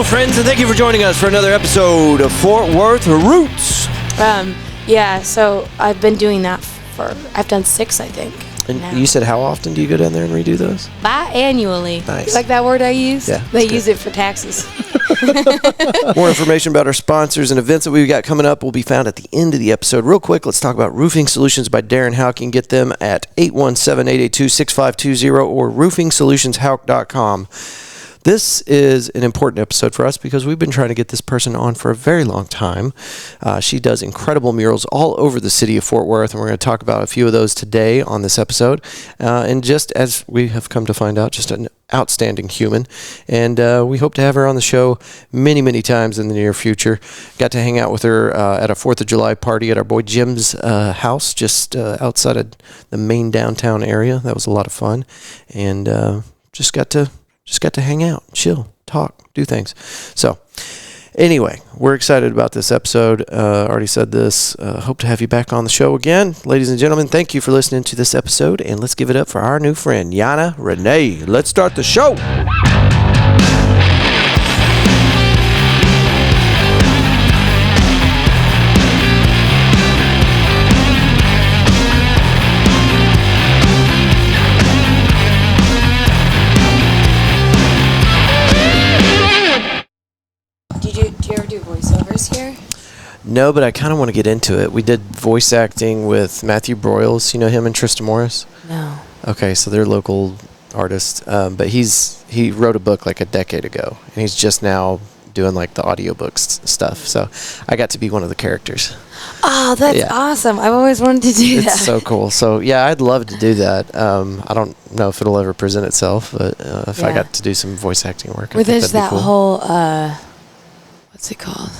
friends, and thank you for joining us for another episode of Fort Worth Roots. Yeah, so I've been doing that I've done 6, I think. And now. you said how often do you go down there and redo those? Biannually. Nice. You like that word I use? Yeah. They use it for taxes. More information about our sponsors and events that we've got coming up will be found at the end of the episode. Real quick, let's talk about Roofing Solutions by Darren Houck. You can get them at 817-882-6520 or roofingsolutionsHouck.com. This is an important episode for us because we've been trying to get this person on for a very long time. She does incredible murals all over the city of Fort Worth, and we're going to talk about a few of those today on this episode. And just as we have come to find out, just an outstanding human. And we hope to have her on the show many, many times in the near future. Got to hang out with her at a 4th of July party at our boy Jim's house just outside of the main downtown area. That was a lot of fun. And just got to hang out, chill, talk, do things. So anyway, we're excited about this episode. Already said this. Hope to have you back on the show again. Ladies and gentlemen, thank you for listening to this episode. And let's give it up for our new friend, Jana, Renee. Let's start the show. Do you ever do voiceovers here? No, but I kind of want to get into it. We did voice acting with Matthew Broyles. You know him and Trista Morris? No. Okay, so they're local artists. But he wrote a book like a decade ago, and he's just now doing like the audiobooks stuff. So I got to be one of the characters. Oh, that's awesome. I've always wanted to do that. It's so cool. So yeah, I'd love to do that. I don't know if it'll ever present itself, but if I got to do some voice acting work, I think there's that'd that be cool. whole what's it called?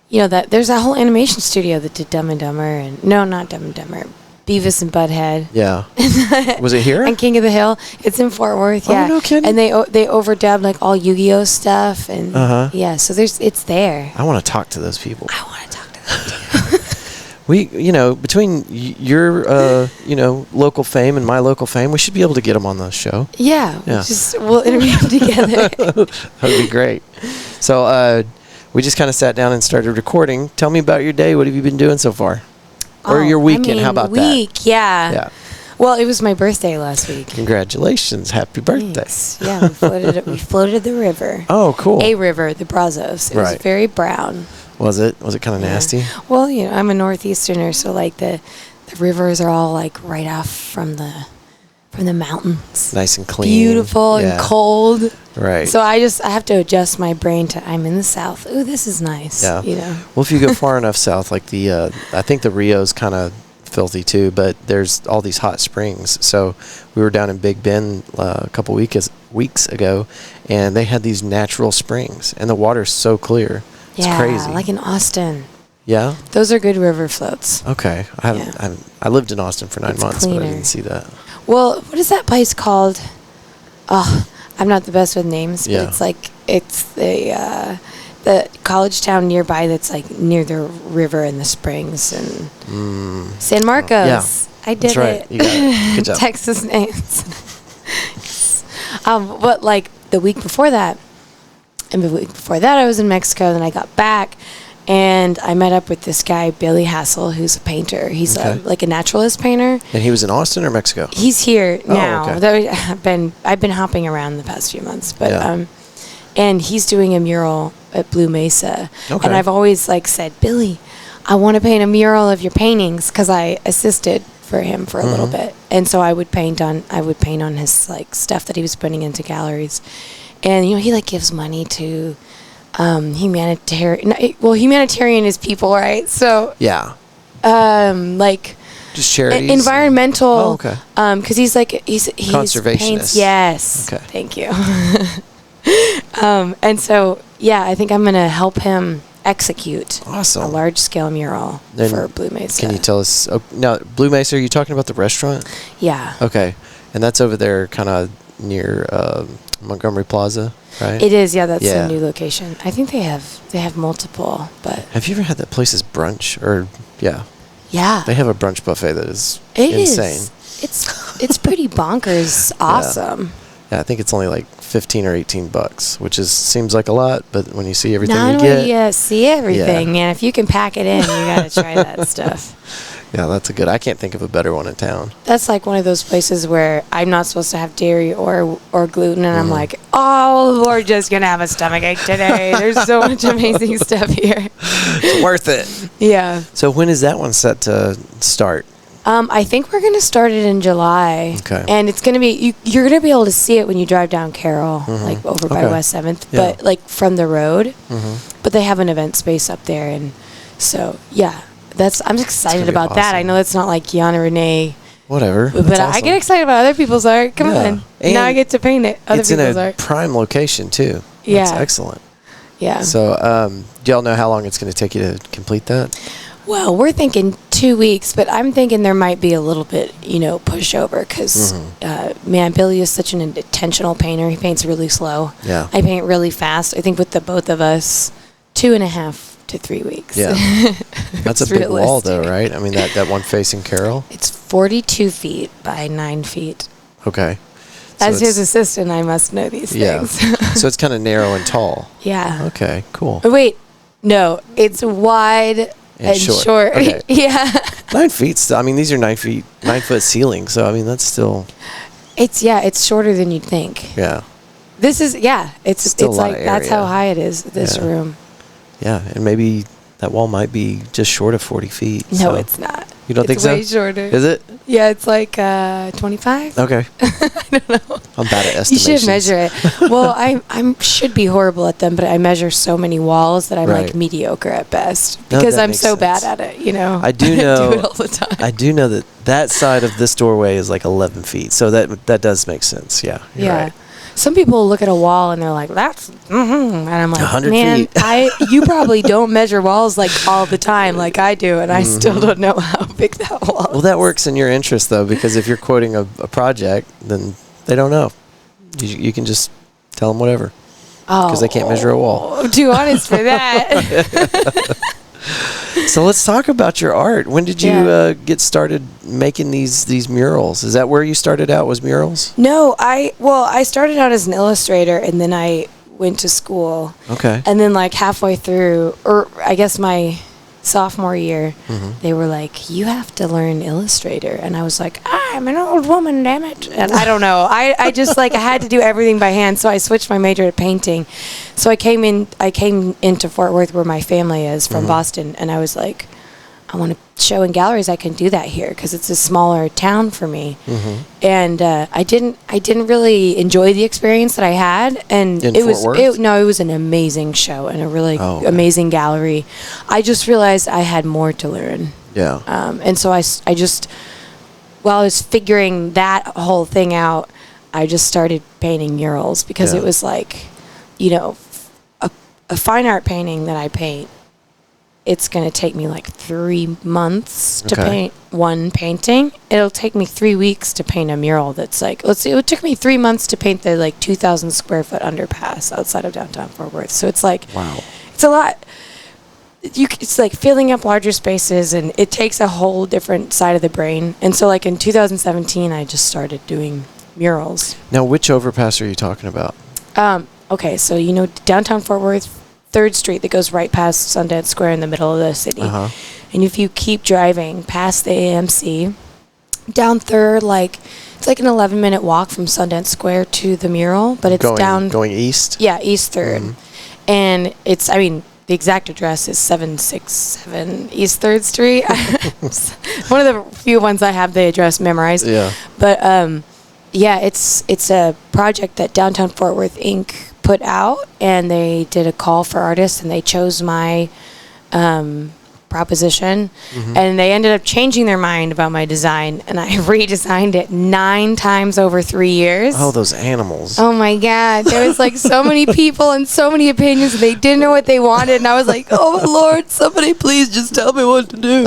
You know, that there's that whole animation studio that did Dumb and Dumber, and no, not Dumb and Dumber, Beavis and Butthead. Yeah. Was it here? And King of the Hill. It's in Fort Worth. Yeah. Oh, no kidding. And they overdubbed like all Yu-Gi-Oh stuff, and yeah, so it's there. I want to talk to those people. I want to talk to them too. Between your local fame and my local fame, we should be able to get them on the show. Yeah. We'll interview them together. That'd be great. So we just kind of sat down and started recording. Tell me about your day. What have you been doing so far? Or your weekend? How about that? Yeah. Well, it was my birthday last week. Congratulations. Happy birthday. Thanks. Yeah, we floated the river. Oh, cool. A river, the Brazos. It was very brown. Was it kind of nasty? Well, I'm a northeasterner, so like the rivers are all like right off from the mountains. Nice and clean. Beautiful and cold. Right. So I have to adjust my brain to I'm in the south. Ooh, this is nice. Yeah. Well, if you go far enough south, like I think the Rio's kind of filthy too, but there's all these hot springs. So we were down in Big Bend a couple weeks ago, and they had these natural springs, and the water's so clear. It's crazy. Like in Austin. Yeah? Those are good river floats. Okay. I lived in Austin for 9 months, cleaner. but I didn't see that. Well, what is that place called? Oh, I'm not the best with names, but it's the college town nearby that's like near the river and the springs and San Marcos. Yeah. I did it. You got it. Good job. Texas names. But like the week before that, and the week before that I was in Mexico. Then I got back, and I met up with this guy Billy Hassel, who's a painter. He's like a naturalist painter. And he was in Austin or Mexico? He's here now. Okay. I've been hopping around the past few months, but and he's doing a mural at Blue Mesa. Okay. And I've always said, Billy, I want to paint a mural of your paintings, because I assisted for him for a little bit, and so I would paint on his stuff that he was putting into galleries, and he gives money to humanitarian is people, right? So yeah, just charities, environmental. Because he's conservationist. Paints, yes. Okay. Thank you. And so I think I'm gonna help him execute a large scale mural for Blue Mesa. Can you tell us? Now, Blue Mesa, are you talking about the restaurant? Yeah. Okay, and that's over there, kind of near Montgomery Plaza, right? It is. Yeah, that's a new location. I think they have multiple. But have you ever had that place's brunch? Or yeah, they have a brunch buffet that is insane. It's pretty bonkers. Awesome. Yeah, I think it's only like $15 or $18, which seems like a lot, but when you see everything Not you when get, you see everything, man. If you can pack it in, you got to try that stuff. yeah, that's a good. I can't think of a better one in town. That's like one of those places where I'm not supposed to have dairy or gluten, and I'm like, oh, we're just gonna have a stomachache today. There's so much amazing stuff here. It's worth it. Yeah. So when is that one set to start? I think we're going to start it in July. Okay. And it's going to be, you're going to be able to see it when you drive down Carroll, like over by West 7th, but like from the road. But they have an event space up there. And so, yeah, I'm excited about that. I know it's not like Jana, Renee. Whatever. But I get excited about other people's art. Come on. And now I get to paint it. Other people's art. It's in a prime location, too. Yeah. That's excellent. Yeah. So, do y'all know how long it's going to take you to complete that? Well, we're thinking 2 weeks, but I'm thinking there might be a little bit, pushover because, man, Billy is such an intentional painter. He paints really slow. Yeah. I paint really fast. I think with the both of us, 2.5 to 3 weeks. Yeah. That's a big realistic wall, though, right? I mean, that one facing Carroll? It's 42 feet by 9 feet. Okay. As his assistant, I must know these things. So it's kind of narrow and tall. Yeah. Okay, cool. Wait, no, it's wide and short. Okay. Yeah. 9 feet. I mean, these are 9-foot ceilings. So, I mean, that's still. It's shorter than you'd think. Yeah. This is, it's still like, that's how high it is, this room. Yeah. And maybe that wall might be just short of 40 feet. No, so. It's not. You don't think so? It's way shorter. Is it? Yeah, it's like 25. Okay. I don't know. I'm bad at estimations. You should measure it. Well, I should be horrible at them, but I measure so many walls that I'm like mediocre at best because I'm so bad at it, I do know. I do it all the time. I do know that side of this doorway is like 11 feet. So that does make sense. Yeah. You're right. Some people look at a wall and they're like, "That's," and I'm like, 100 "Man, feet. you probably don't measure walls like all the time, like I do, and I still don't know how big that wall is." Well, that works in your interest though, because if you're quoting a project, then they don't know. You can just tell them whatever, because they can't measure a wall. I'm too honest for that. So let's talk about your art. When did you get started making these murals? Is that where you started out, was murals? No, I started out as an illustrator, and then I went to school. Okay. And then like halfway through, or I guess my sophomore year, they were like, "You have to learn Illustrator," and I was like, "I'm an old woman, damn it!" And I don't know. I just like I had to do everything by hand, so I switched my major to painting. So I came into Fort Worth, where my family is from Boston, and I was like, I want to show in galleries I can do that here because it's a smaller town for me. And I didn't really enjoy the experience that I had, and it was an amazing show and a really amazing gallery. I just realized I had more to learn. Yeah. And so I just, while I was figuring that whole thing out, I just started painting murals because it was like, a fine art painting that I paint, it's going to take me like 3 months to paint one painting. It'll take me 3 weeks to paint a mural that's like, let's see, it took me 3 months to paint the like 2,000 square foot underpass outside of downtown Fort Worth. So it's like, it's a lot. It's like filling up larger spaces, and it takes a whole different side of the brain. And so like in 2017, I just started doing murals. Now, which overpass are you talking about? Okay, so downtown Fort Worth, 3rd Street that goes right past Sundance Square in the middle of the city. And if you keep driving past the AMC, down 3rd, it's like an 11-minute walk from Sundance Square to the mural, but it's going east? Yeah, East 3rd. And the exact address is 767 East 3rd Street. One of the few ones I have the address memorized. Yeah. But, it's a project that Downtown Fort Worth Inc. put out, and they did a call for artists, and they chose my proposition, and they ended up changing their mind about my design, and I redesigned it 9 times over 3 years. Oh, those animals. Oh my God. There was like so many people and so many opinions, and they didn't know what they wanted, and I was like, oh my Lord, somebody please just tell me what to do.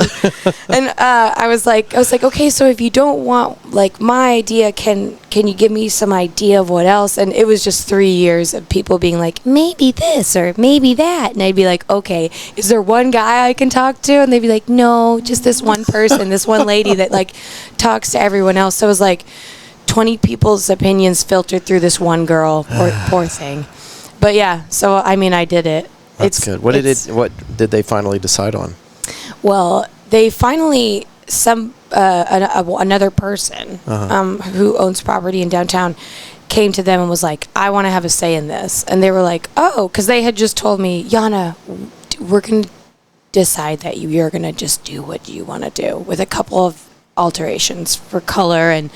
And I was like, okay, so if you don't want like my idea, can you give me some idea of what else? And it was just 3 years of people being like, maybe this or maybe that, and I'd be like, okay, is there one guy I can talk to? And they'd be like, no, just this one person, this one lady that like talks to everyone else. So it was like 20 people's opinions filtered through this one girl. Poor thing. But yeah, so I mean, I did it. That's good. What did they finally decide on? Well, they finally another person who owns property in downtown came to them and was like, I want to have a say in this. And they were like, oh, because they had just told me, Jana, we're going to decide that you're going to just do what you want to do with a couple of alterations for color and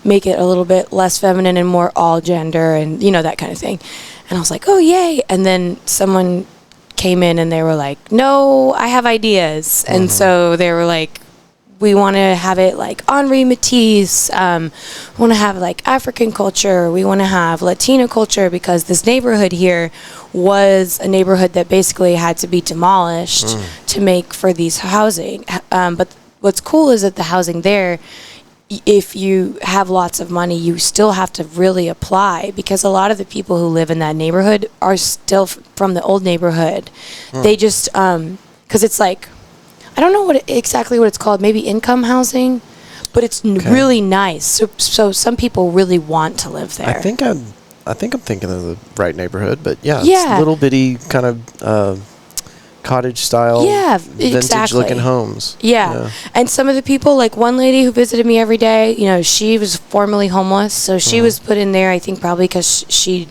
make it a little bit less feminine and more all gender and, that kind of thing. And I was like, oh, yay. And then someone came in and they were like, no, I have ideas. And so they were like, we want to have it like Henri Matisse. We want to have like African culture. We want to have Latino culture because this neighborhood here was a neighborhood that basically had to be demolished to make for these housing. But what's cool is that the housing there, if you have lots of money, you still have to really apply because a lot of the people who live in that neighborhood are still from the old neighborhood. They just, because it's like, I don't know exactly what it's called, maybe income housing, but it's really nice. So some people really want to live there. I think I'm thinking of the right neighborhood, but it's little bitty kind of cottage style, vintage looking homes. Yeah. And some of the people, like one lady who visited me every day, she was formerly homeless, so she was put in there, I think probably because she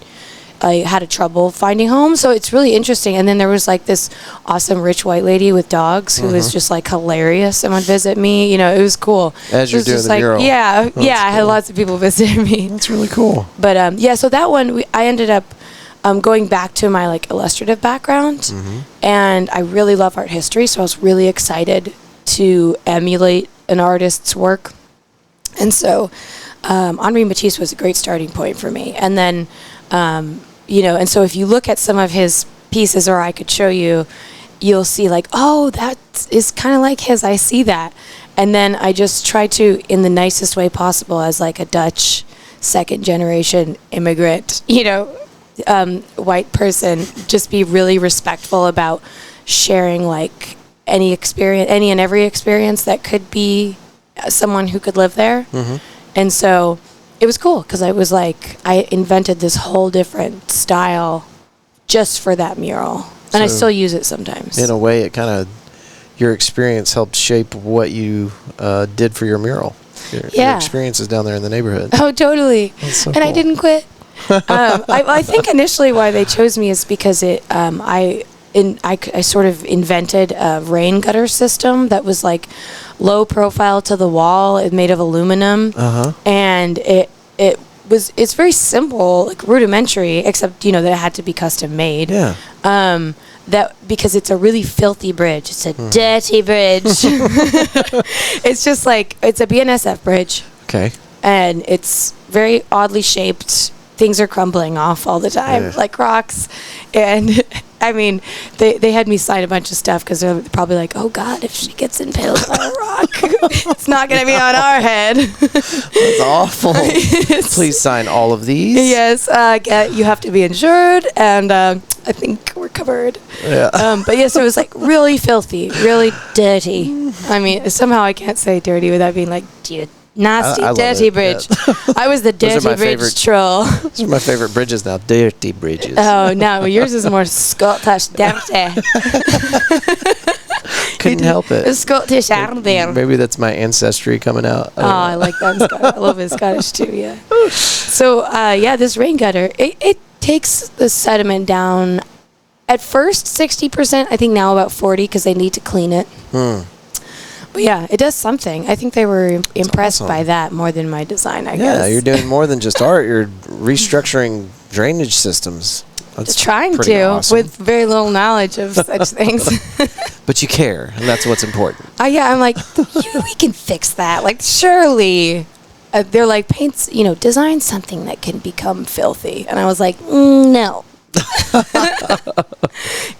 had a trouble finding homes. So it's really interesting. And then there was like this awesome rich white lady with dogs who was just like hilarious and would visit me. It was cool. As you're doing the mural. Yeah. Cool. I had lots of people visiting me. That's really cool. But so that one, I ended up going back to my like illustrative background, and I really love art history. So I was really excited to emulate an artist's work. And so Henri Matisse was a great starting point for me. And then, and so if you look at some of his pieces, or I could show you, you'll see like, oh, that is kind of like his. I see that. And then I just try to, in the nicest way possible, as like a Dutch second generation immigrant, white person, just be really respectful about sharing like any and every experience that could be someone who could live there. And so it was cool because I was like, I invented this whole different style just for that mural. And I still use it sometimes. In a way, it kind of, your experience helped shape what you did for your mural. Your experiences down there in the neighborhood. Oh, totally. So and cool. I didn't quit. I think initially why they chose me is because I sort of invented a rain gutter system that was like low profile to the wall. It made of aluminum, and it's very simple, like rudimentary, except that it had to be custom made. Yeah. That because it's a really filthy bridge. It's a dirty bridge. It's just like it's a BNSF bridge. Okay. And it's very oddly shaped. Things are crumbling off all the time, like rocks. And I mean, they had me sign a bunch of stuff because they're probably like, oh God, if she gets impaled by a rock, it's not going to be on our head. That's awful. Please sign all of these. Yes, you have to be insured, and I think we're covered. Yeah. But yes, it was like really filthy, really dirty. I mean, somehow I can't say dirty without being like, nasty, dirty bridge. Yeah. I was the dirty bridge troll. Those are my favorite bridges now, dirty bridges. Oh, no, yours is more Scottish, dirty. Couldn't help it. Scottish there. Maybe that's my ancestry coming out. I like that. I love it Scottish too, yeah. So, this rain gutter, it takes the sediment down at first 60%, I think now about 40% because they need to clean it. But yeah, it does something. I think they were impressed by that more than my design, I guess. Yeah, you're doing more than just art. You're restructuring drainage systems. That's trying to, awesome. With very little knowledge of such things. But you care, and that's what's important. Yeah, I'm like, we can fix that. Like, surely. They're like, design something that can become filthy. And I was like, no.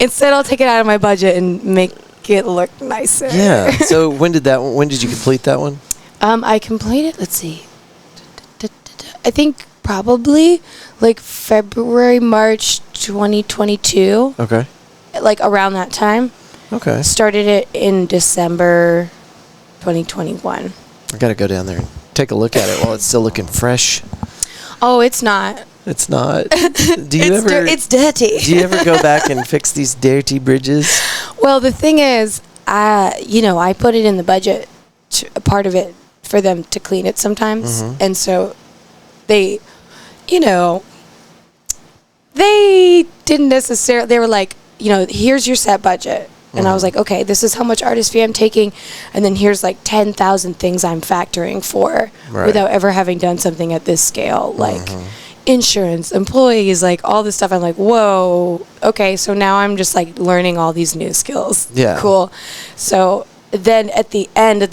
Instead, I'll take it out of my budget and make it look nicer. Yeah. So when did you complete that one? I completed, let's see. I think probably like February, March 2022. Okay. Like around that time. Okay. Started it in December 2021. I got to go down there and take a look at it while it's still looking fresh? Oh, it's not. It's not. Do you It's dirty. Do you ever go back and fix these dirty bridges? Well, the thing is, I put it in the budget, a part of it, for them to clean it sometimes. And so they, they didn't necessarily, they were like, here's your set budget. And I was like, okay, this is how much artist fee I'm taking. And then here's like 10,000 things I'm factoring for without ever having done something at this scale. Like insurance, employees, like all this stuff. I'm like, whoa, okay. So now I'm just like learning all these new skills. Yeah. Cool. So then at the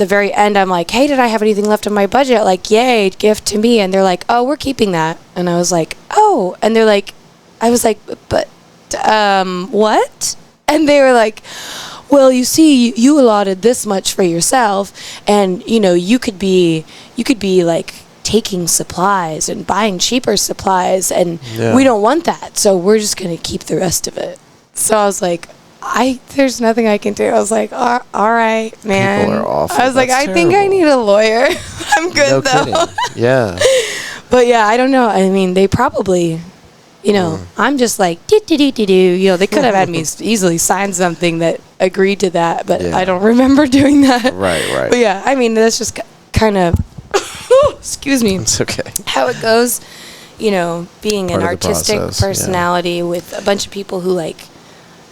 very end, I'm like, hey, did I have anything left in my budget? Like, yay, gift to me. And they're like, oh, we're keeping that. And I was like, oh. And they're like, I was like, but what? And they were like, well, you see, you allotted this much for yourself, and you could be like taking supplies and buying cheaper supplies, and we don't want that, so we're just gonna keep the rest of it. So I was like, there's nothing I can do. I was like, all right, man. People are awful. I was like, I think I need a lawyer. I'm good though. Kidding. Yeah. But yeah, I don't know. I mean, they probably. I'm just like, they could have had me easily sign something that agreed to that, but I don't remember doing that. Right. But yeah, I mean, that's just kind of, excuse me. It's okay. How it goes, being an artistic personality with a bunch of people who like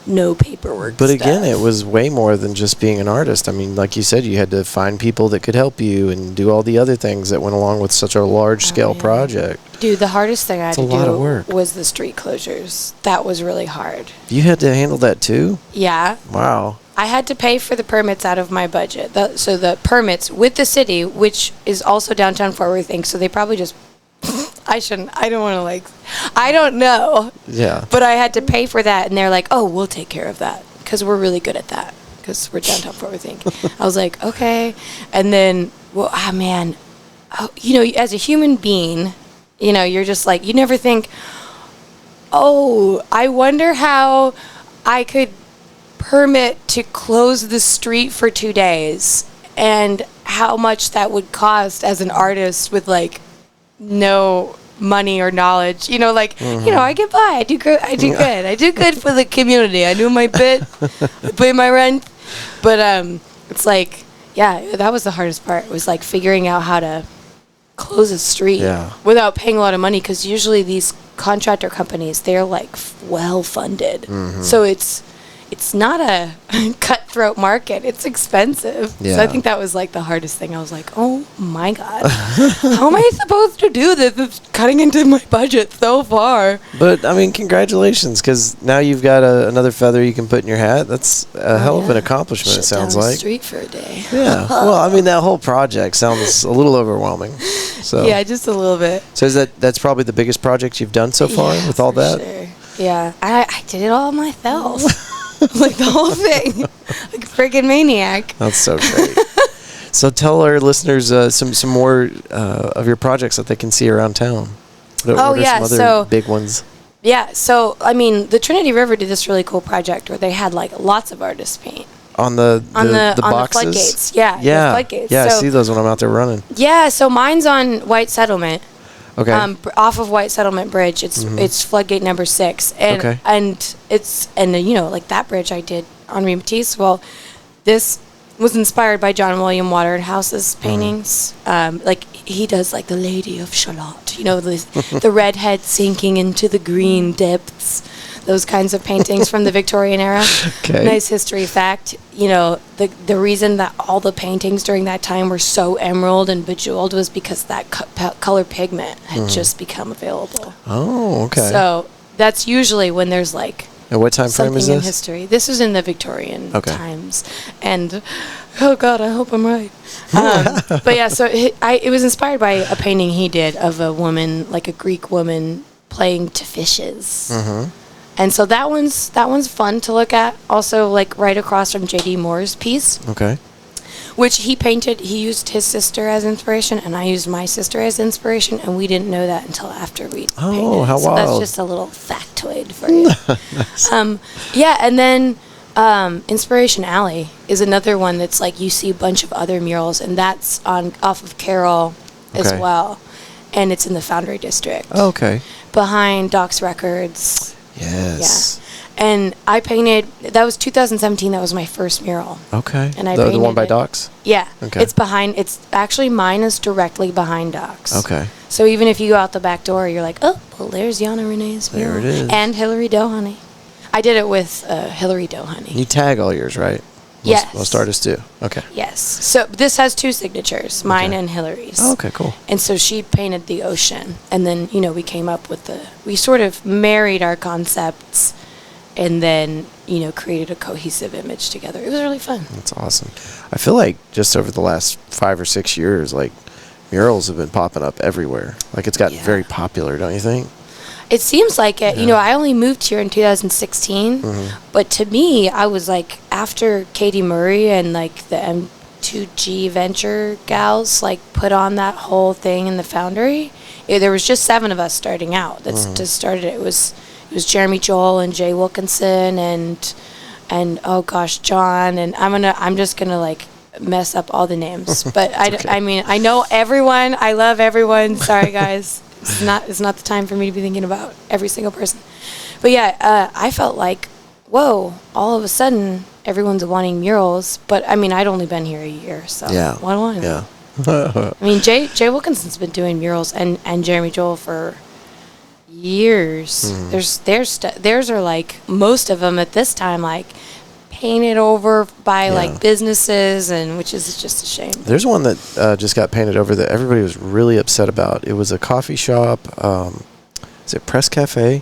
know paperwork But stuff. again, it was way more than just being an artist. I mean, like you said, you had to find people that could help you and do all the other things that went along with such a large-scale project. Dude, the hardest thing I had to lot of do work. was the street closures. That was really hard. You had to handle that too? Yeah. Wow. I had to pay for the permits out of my budget. So the permits with the city, which is also downtown Fort Worth Inc., so they probably just... I don't want to I don't know. Yeah. But I had to pay for that, and they're like, oh, we'll take care of that, because we're really good at that, because we're downtown Fort Worth Inc. I was like, okay. And then, as a human being, you're just like, you never think, oh, I wonder how I could permit to close the street for 2 days, and how much that would cost as an artist with no money or knowledge, I get by. I do good. I do good for the community. I do my bit, I pay my rent. But it's like, yeah, that was the hardest part. It was like figuring out how to close a street without paying a lot of money, because usually these contractor companies, they're like well funded. So it's not a cutthroat market. It's expensive. Yeah. So I think that was like the hardest thing. I was like, oh my God, how am I supposed to do this? It's cutting into my budget so far. But I mean, congratulations, because now you've got another feather you can put in your hat. That's a hell of an accomplishment. Shut it sounds down like. The street for a day. Yeah. Well, I mean, that whole project sounds a little overwhelming. So yeah, just a little bit. So that's probably the biggest project you've done so far with all that? Sure. Yeah, I did it all myself. Like the whole thing. Like a freaking maniac. That's so great. So tell our listeners some more of your projects that they can see around town. What are some other big ones? Yeah, so, I mean, the Trinity River did this really cool project where they had, lots of artists paint. On the boxes? Floodgates. Yeah, the floodgates. Yeah, so, I see those when I'm out there running. Yeah, so mine's on White Settlement. Okay. Off of White Settlement Bridge. It's floodgate number 6. And and that bridge I did on Matisse. Well, this was inspired by John William Waterhouse's paintings. He does the Lady of Shalott, the redhead sinking into the green depths. Those kinds of paintings from the Victorian era. Okay. Nice history fact. The reason that all the paintings during that time were so emerald and bejeweled was because that color pigment had just become available. Oh, okay. So that's usually when there's and what time frame is this? In history. This is in the Victorian times. And, oh God, I hope I'm right. But yeah, so it was inspired by a painting he did of a woman, a Greek woman, playing to fishes. And so that one's fun to look at. Also, right across from J.D. Moore's piece. Okay. Which he painted. He used his sister as inspiration, and I used my sister as inspiration, and we didn't know that until after we painted. Oh, how wild. So that's just a little factoid for you. Nice. Yeah, and then Inspiration Alley is another one that's you see a bunch of other murals, and that's off of Carroll as well. And it's in the Foundry District. Oh, okay. Behind Doc's Records. Yes. Yeah. And I painted, that was 2017, that was my first mural. Okay. And I the painted one by it. Doc's? Yeah. Okay. It's actually, mine is directly behind Doc's. Okay. So even if you go out the back door, you're like, oh, well, there's Jana Renee's mural. There it is. And Hillary Doe Honey. I did it with Hillary Doe Honey. You tag all yours, right? Yes. Most artists do. Okay. Yes. So this has 2 signatures, mine and Hillary's. Oh, okay, cool. And so she painted the ocean. And then, we came up with we sort of married our concepts and then, created a cohesive image together. It was really fun. That's awesome. I feel like just over the last 5 or 6 years, like, murals have been popping up everywhere. Like, it's gotten very popular, don't you think? It seems like it. Yeah. I only moved here in 2016, but to me, I was like, after Katie Murray and like the M2G Venture gals like put on that whole thing in the Foundry, there was just 7 of us starting out. That's just started it. It was Jeremy Joel and Jay Wilkinson and oh gosh, John, and I'm just gonna like mess up all the names, but I mean I know everyone. I love everyone. Sorry guys. It's not the time for me to be thinking about every single person. But yeah, I felt like, whoa, all of a sudden everyone's wanting murals. But I mean, I'd only been here a year, so what do I know? Yeah. I mean, Jay Wilkinson's been doing murals and Jeremy Joel for years. Theirs are like, most of them at this time, like, painted over by like businesses, and which is just a shame. There's one that just got painted over that everybody was really upset about. It was a coffee shop. Is it Press Cafe?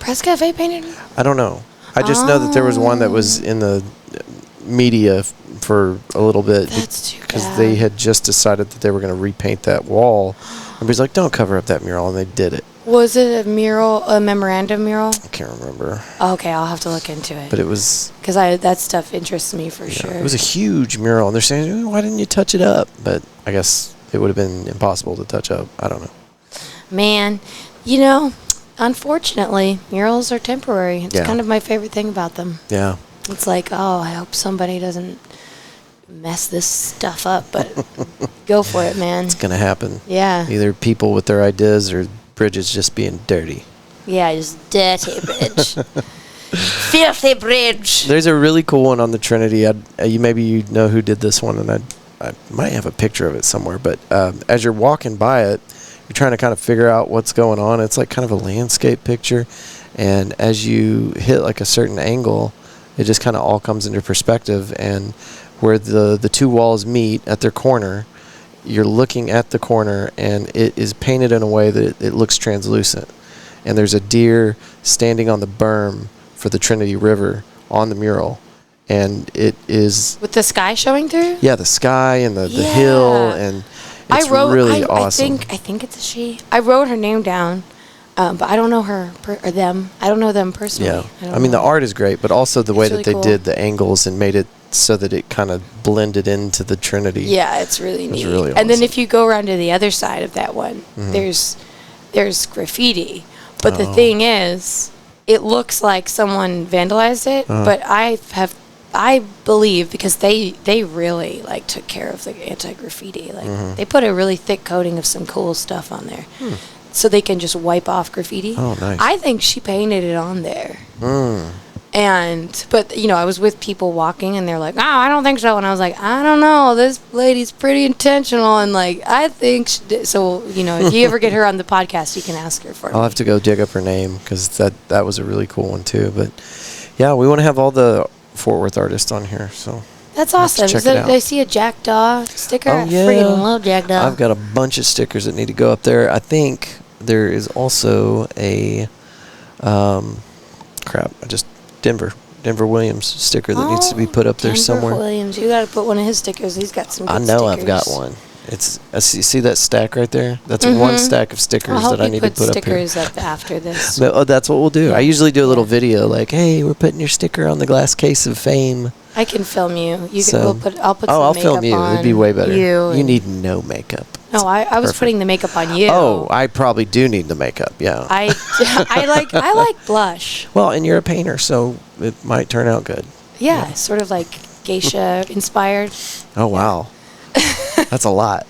Press Cafe painted? I don't know. I just know that there was one that was in the media for a little bit. That's too bad. Because they had just decided that they were going to repaint that wall. Everybody's like, don't cover up that mural, and they did it. Was it a memorandum mural? I can't remember. Oh, okay, I'll have to look into it. But it was... Because that stuff interests me for sure. It was a huge mural, and they're saying, why didn't you touch it up? But I guess it would have been impossible to touch up. I don't know. Man, unfortunately, murals are temporary. It's kind of my favorite thing about them. Yeah. It's like, oh, I hope somebody doesn't mess this stuff up, but go for it, man. It's going to happen. Yeah. Either people with their ideas or bridges just being dirty. Yeah, just dirty bridge. Filthy bridge. There's a really cool one on the Trinity. Maybe you know who did this one, and I might have a picture of it somewhere. But as you're walking by it, you're trying to kind of figure out what's going on. It's like kind of a landscape picture, and as you hit like a certain angle, it just kind of all comes into perspective. And where the 2 walls meet at their corner, you're looking at the corner, and it is painted in a way that it looks translucent. And there's a deer standing on the berm for the Trinity River on the mural. And it is... With the sky showing through? Yeah, the sky and the hill, and it's really awesome. I think it's a she. I wrote her name down, but I don't know her or them. I don't know them personally. Yeah. I mean, the art is great, but also the way really that they cool. did the angles and made it so that it kind of blended into the Trinity. Yeah, it's really neat. Really and then awesome. if you go around to the other side of that one, there's graffiti. But the thing is, it looks like someone vandalized it, but I believe, because they really like took care of the anti-graffiti. Like they put a really thick coating of some cool stuff on there. So they can just wipe off graffiti. Oh, nice. I think she painted it on there. But I was with people walking, and they're like, "Oh, I don't think so." And I was like, "I don't know. This lady's pretty intentional, and like, I think she did." So, if you ever get her on the podcast, you can ask her for me. I'll have to go dig up her name, because that was a really cool one too. But yeah, we want to have all the Fort Worth artists on here. So that's awesome. Did I see a jackdaw sticker? Oh, yeah. I freaking love jackdaw. I've got a bunch of stickers that need to go up there. I think there is also a Denver Williams sticker that needs to be put up there somewhere. Denver Williams, you got to put one of his stickers. He's got some good I know stickers. I've got one. You see that stack right there? That's one stack of stickers that I need to put up here. I'll put stickers up after this. That's what we'll do. Yeah. I usually do a little video like, "Hey, we're putting your sticker on the glass case of fame." I can film you. I'll put some makeup on. I'll film you. It'd be way better. You need no makeup. No, I was putting the makeup on you. Oh, I probably do need the makeup. Yeah. I like blush. Well, and you're a painter, so it might turn out good. Yeah. Sort of like geisha inspired. Oh wow, that's a lot.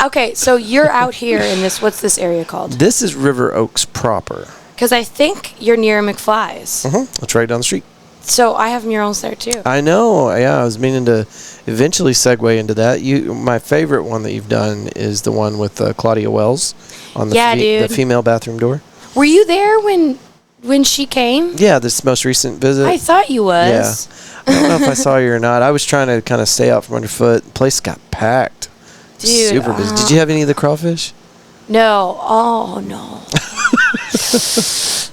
Okay, so you're out here in this, what's this area called? This is River Oaks proper. Because I think you're near McFly's. It's right down the street. So I have murals there too. I know. Yeah, I was meaning to eventually segue into that. My favorite one that you've done is the one with Claudia Wells on the female bathroom door. Were you there when she came? Yeah, this most recent visit. I thought you was. Yeah. I don't know if I saw you or not. I was trying to kind of stay out from underfoot. The place got packed. Dude, super busy. Did you have any of the crawfish? No. Oh, no.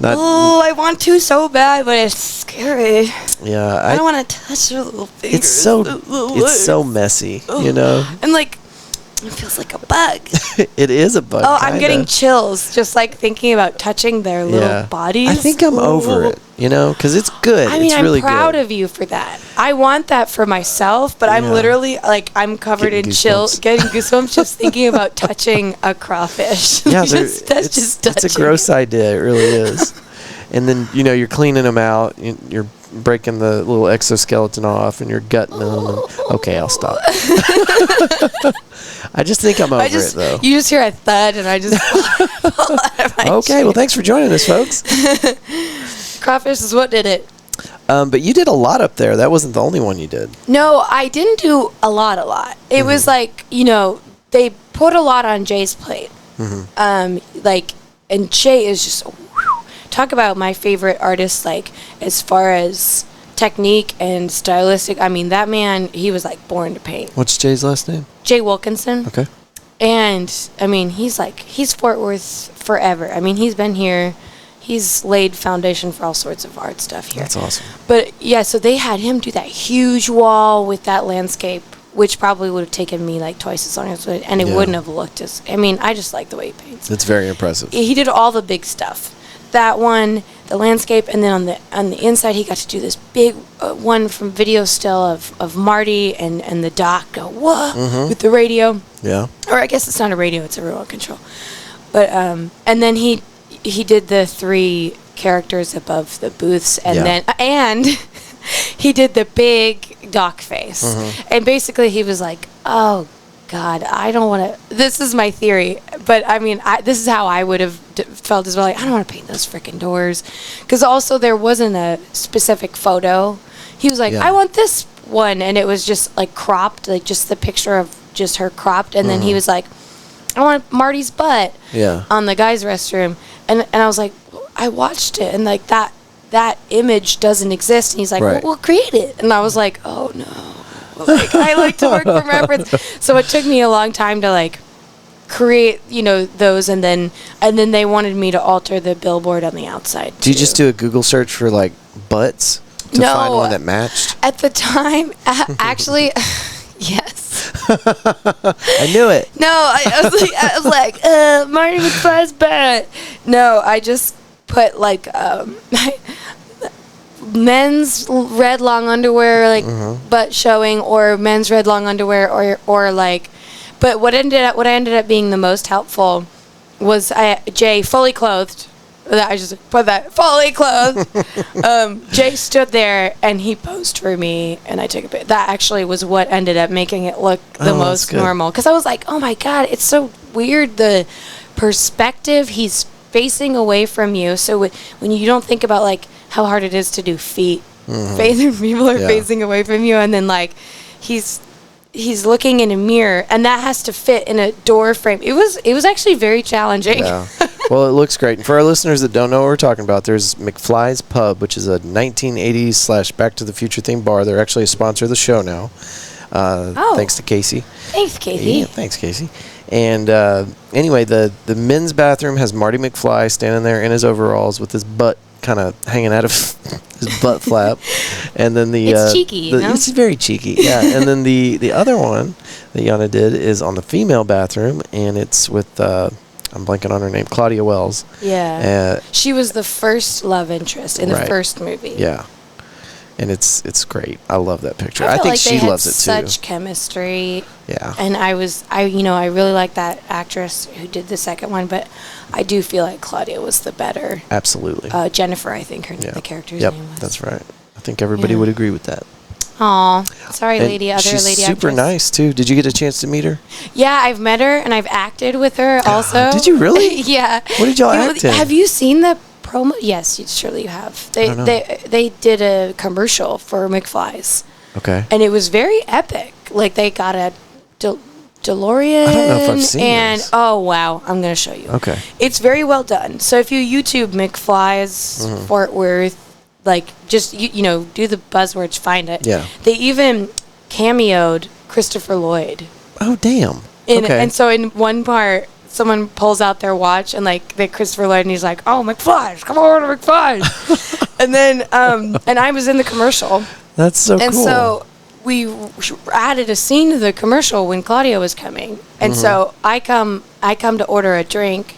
I want to so bad, but it's scary. Yeah. I don't want to touch her little fingers. It's so messy, you know? And like, it feels like a bug. It is a bug. Oh, I'm getting chills just like thinking about touching their little bodies. I think I'm over it, you know, because it's good. I mean, it's really I'm proud good. of you for that. I want that for myself, but I'm literally like, I'm covered in chills, getting goosebumps just thinking about touching a crawfish. Yeah, it's a gross idea. It really is. And then, you know, you're cleaning them out. You're breaking the little exoskeleton off and you're gutting them. And, okay, I'll stop. I just think I'm over it, though. You just hear a thud and I just fall out of my Okay, well, thanks for joining us, folks. Crawfish is what did it. But you did a lot up there. That wasn't the only one you did. No, I didn't do a lot. It was like, you know, they put a lot on Jay's plate. And Jay is just, talk about my favorite artist, like, as far as technique and stylistic. I mean, that man, he was like born to paint. What's Jay's last name? Jay Wilkinson. Okay. And I mean, he's Fort Worth forever. I mean, he's been here. He's laid foundation for all sorts of art stuff here. That's awesome. But yeah, so they had him do that huge wall with that landscape, which probably would have taken me like twice as long as it, and it wouldn't have looked as. I mean, I just like the way he paints. It's very impressive. He did all the big stuff. That one, the landscape, and then on the inside, he got to do this big one from video still of Marty and the doc go with the radio. Yeah. Or I guess it's not a radio; it's a remote control. But and then he did the 3 characters above the booths, and he did the big doc face, and basically he was like, "Oh God, I don't want to." This is my theory, but I mean, this is how I would have felt as well. Like, I don't want to paint those freaking doors, because also there wasn't a specific photo. He was like, "I want this one," and it was just like cropped, like just the picture of just her cropped, and then he was like, "I want Marty's butt on the guys' restroom," and I was like, I watched it, and like that image doesn't exist, and he's like, well, we'll create it, and I was like, oh no. Like, I like to work from reference. So it took me a long time to like create, you know, those, and then they wanted me to alter the billboard on the outside. Did you just do a Google search for like butts to find one that matched? At the time, actually, yes. I knew it. No, I was like, Marty McFly's butt. No, I just put like men's red long underwear, like butt showing, or men's red long underwear, or like. But what ended up being the most helpful was Jay fully clothed. I just put that fully clothed. Jay stood there and he posed for me, and I took a bit. That actually was what ended up making it look the most normal. Because I was like, oh my God, it's so weird, the perspective. He's facing away from you, so when you don't think about like how hard it is to do feet, people are facing away from you, and then like he's looking in a mirror, and that has to fit in a door frame. It was actually very challenging. Yeah. Well, it looks great. And for our listeners that don't know what we're talking about, there's McFly's Pub, which is a 1980s / Back to the Future themed bar. They're actually a sponsor of the show now. Thanks to Casey. Thanks, Casey. Yeah, thanks, Casey. And anyway, the men's bathroom has Marty McFly standing there in his overalls with his butt kind of hanging out of his butt flap, and then it's cheeky. It's very cheeky, yeah. And then the other one that Jana did is on the female bathroom, and it's with I'm blanking on her name, Claudia Wells. Yeah, she was the first love interest in the first movie. Yeah, and it's great. I love that picture. I think like she loves it too. Such chemistry. Yeah. And I really like that actress who did the second one, but I do feel like Claudia was the better. Absolutely. Jennifer, I think the character's name was. That's right. I think everybody would agree with that. Aw, sorry, And lady. Other she's lady super actress. nice too. Did you get a chance to meet her? Yeah, I've met her and I've acted with her also. Did you really? Yeah. What did y'all act in? Have you seen the promo? Yes, surely you have. They did a commercial for McFly's. Okay. And it was very epic. Like they got a DeLorean. I don't know if I've seen and this. oh wow, I'm gonna show you. Okay. It's very well done. So if you YouTube McFly's Fort Worth, like just you know do the buzzwords, find it. Yeah. They even cameoed Christopher Lloyd. Oh damn. Okay. And so in one part, someone pulls out their watch and like they Christopher Lloyd and he's like, "Oh, McFly's, come on to McFly's." And then and I was in the commercial. That's so cool. And so we added a scene to the commercial when Claudia was coming. And so I come to order a drink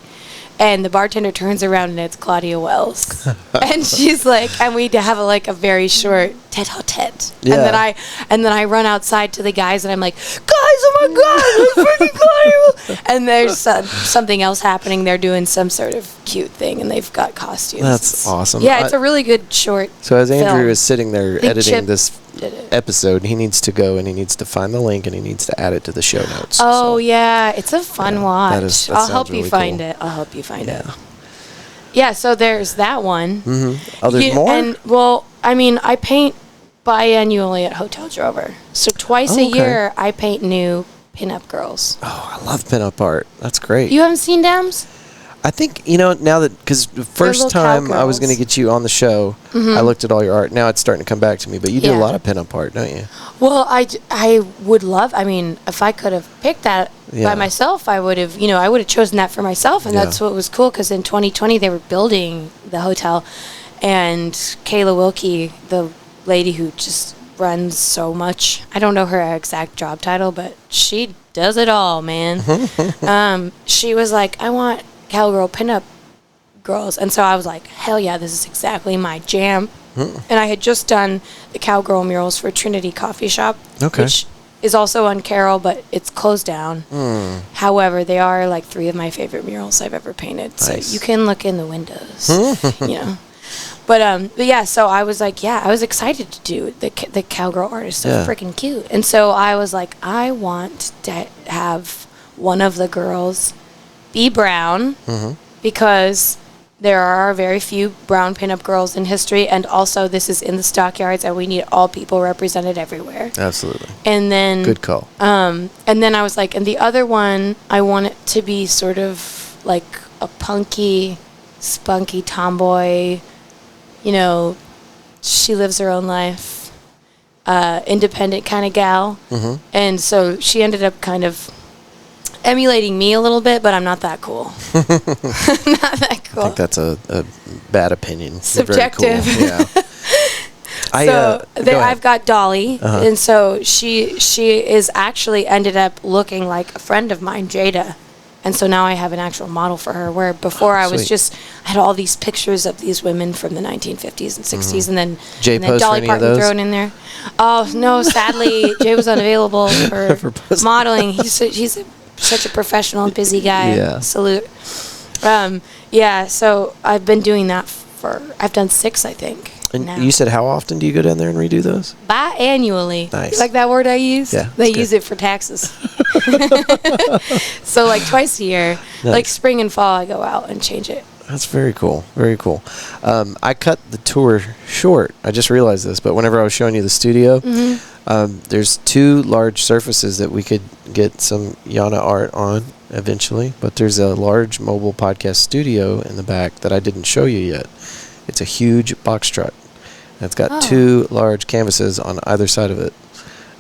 and the bartender turns around and it's Claudia Wells. And she's like, and we have a very short tete-a-tete. Yeah. And then I run outside to the guys and I'm like, "Guys, oh my God, it's freaking Claudia Wells." And there's something else happening. They're doing some sort of cute thing and they've got costumes. That's awesome. Yeah, it's a really good short So as Andrew film. is sitting there Big editing Chip this did it. episode, he needs to go and he needs to find the link and he needs to add it to the show notes. Oh, yeah. It's a fun watch. that I'll help sounds you really find cool. it. I'll help you find it. Yeah. Yeah, so there's that one. Oh, there's more? And, well, I mean, I paint biannually at Hotel Drover. So twice a okay. year, I paint new pinup girls. Oh, I love pinup art. That's great. You haven't seen Dams? I think, now that, because the first little time I was cowgirls. going to get you on the show, I looked at all your art. Now it's starting to come back to me, but you do a Yeah. lot of pinup art, don't you? Well, I would love, I mean, if I could have picked that Yeah. by myself, I would have, I would have chosen that for myself. And Yeah. that's what was cool because in 2020, they were building the hotel. And Kayla Wilkie, the lady who just runs so much, I don't know her exact job title, but she does it all, man. She was like, "I want cowgirl pinup girls." And so I was like, hell yeah, this is exactly my jam. And I had just done the cowgirl murals for Trinity Coffee Shop, Okay. which is also on Carroll, but it's closed down. However, they are like 3 of my favorite murals I've ever painted. Nice. So you can look in the windows, But yeah, so I was like, I was excited to do the cowgirl art is so Yeah. freaking cute. And so I was like, I want to have one of the girls be brown because there are very few brown pinup girls in history, and also this is in the stockyards, and we need all people represented everywhere. Absolutely. And then Good call. and then I was like, and the other one, I want it to be sort of like a punky, spunky tomboy. She lives her own life, independent kind of gal, and so she ended up kind of emulating me a little bit, but I'm not that cool. Not that cool. I think that's a bad opinion. You're Subjective. very cool. Yeah. So I've got Dolly, Uh-huh. and so she is actually ended up looking like a friend of mine, Jada. And so now I have an actual model for her, where before I was sweet. I had all these pictures of these women from the 1950s and 60s, and then, Jay and then post for Dolly any of Parton those? thrown in there. Oh, no, sadly, Jay was unavailable for posting. modeling. He's such a professional and busy guy. Yeah. Salute. So I've been doing that I've done 6, I think. And now. you said how often do you go down there and redo those? Biannually. Nice. You like that word I use? Yeah, They it's use good. it for taxes. So like twice a year, Nice. like spring and fall, I go out and change it. That's very cool. Very cool. I cut the tour short. I just realized this, but whenever I was showing you the studio, there's 2 large surfaces that we could get some Jana art on eventually, but there's a large mobile podcast studio in the back that I didn't show you yet. It's a huge box truck. And it's got 2 large canvases on either side of it.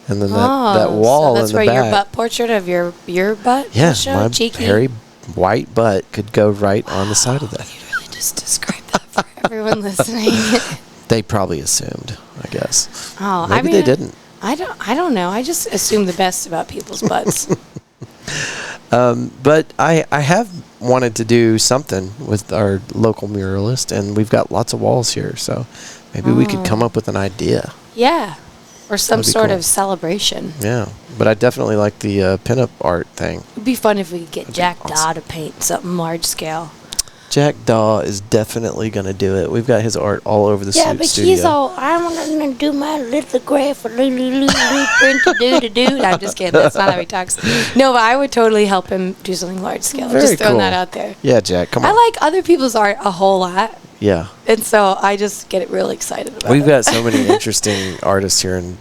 And then that wall so that's in the where back. your butt portrait of your butt Yeah, will show? my Cheeky. hairy white butt could go right on the side of that. You really just described that for everyone listening. They probably assumed, I guess. Oh, Maybe they didn't. I don't know. I just assume the best about people's butts. But I have wanted to do something with our local muralist, and we've got lots of walls here, so maybe we could come up with an idea. Yeah. Or some That'd be sort cool. of celebration. Yeah, but I definitely like the pinup art thing. It'd be fun if we could get Jack awesome. Daw to paint something large scale. Jack Daw is definitely going to do it. We've got his art all over the studio. Yeah, but he's all, I'm going to do my lithograph for print to do. I'm just kidding. That's not how he talks. No, but I would totally help him do something large scale. Very just throwing cool. that out there. Yeah, Jack, come on. I like other people's art a whole lot. Yeah. And so I just get really excited about it. We've got so many interesting artists here in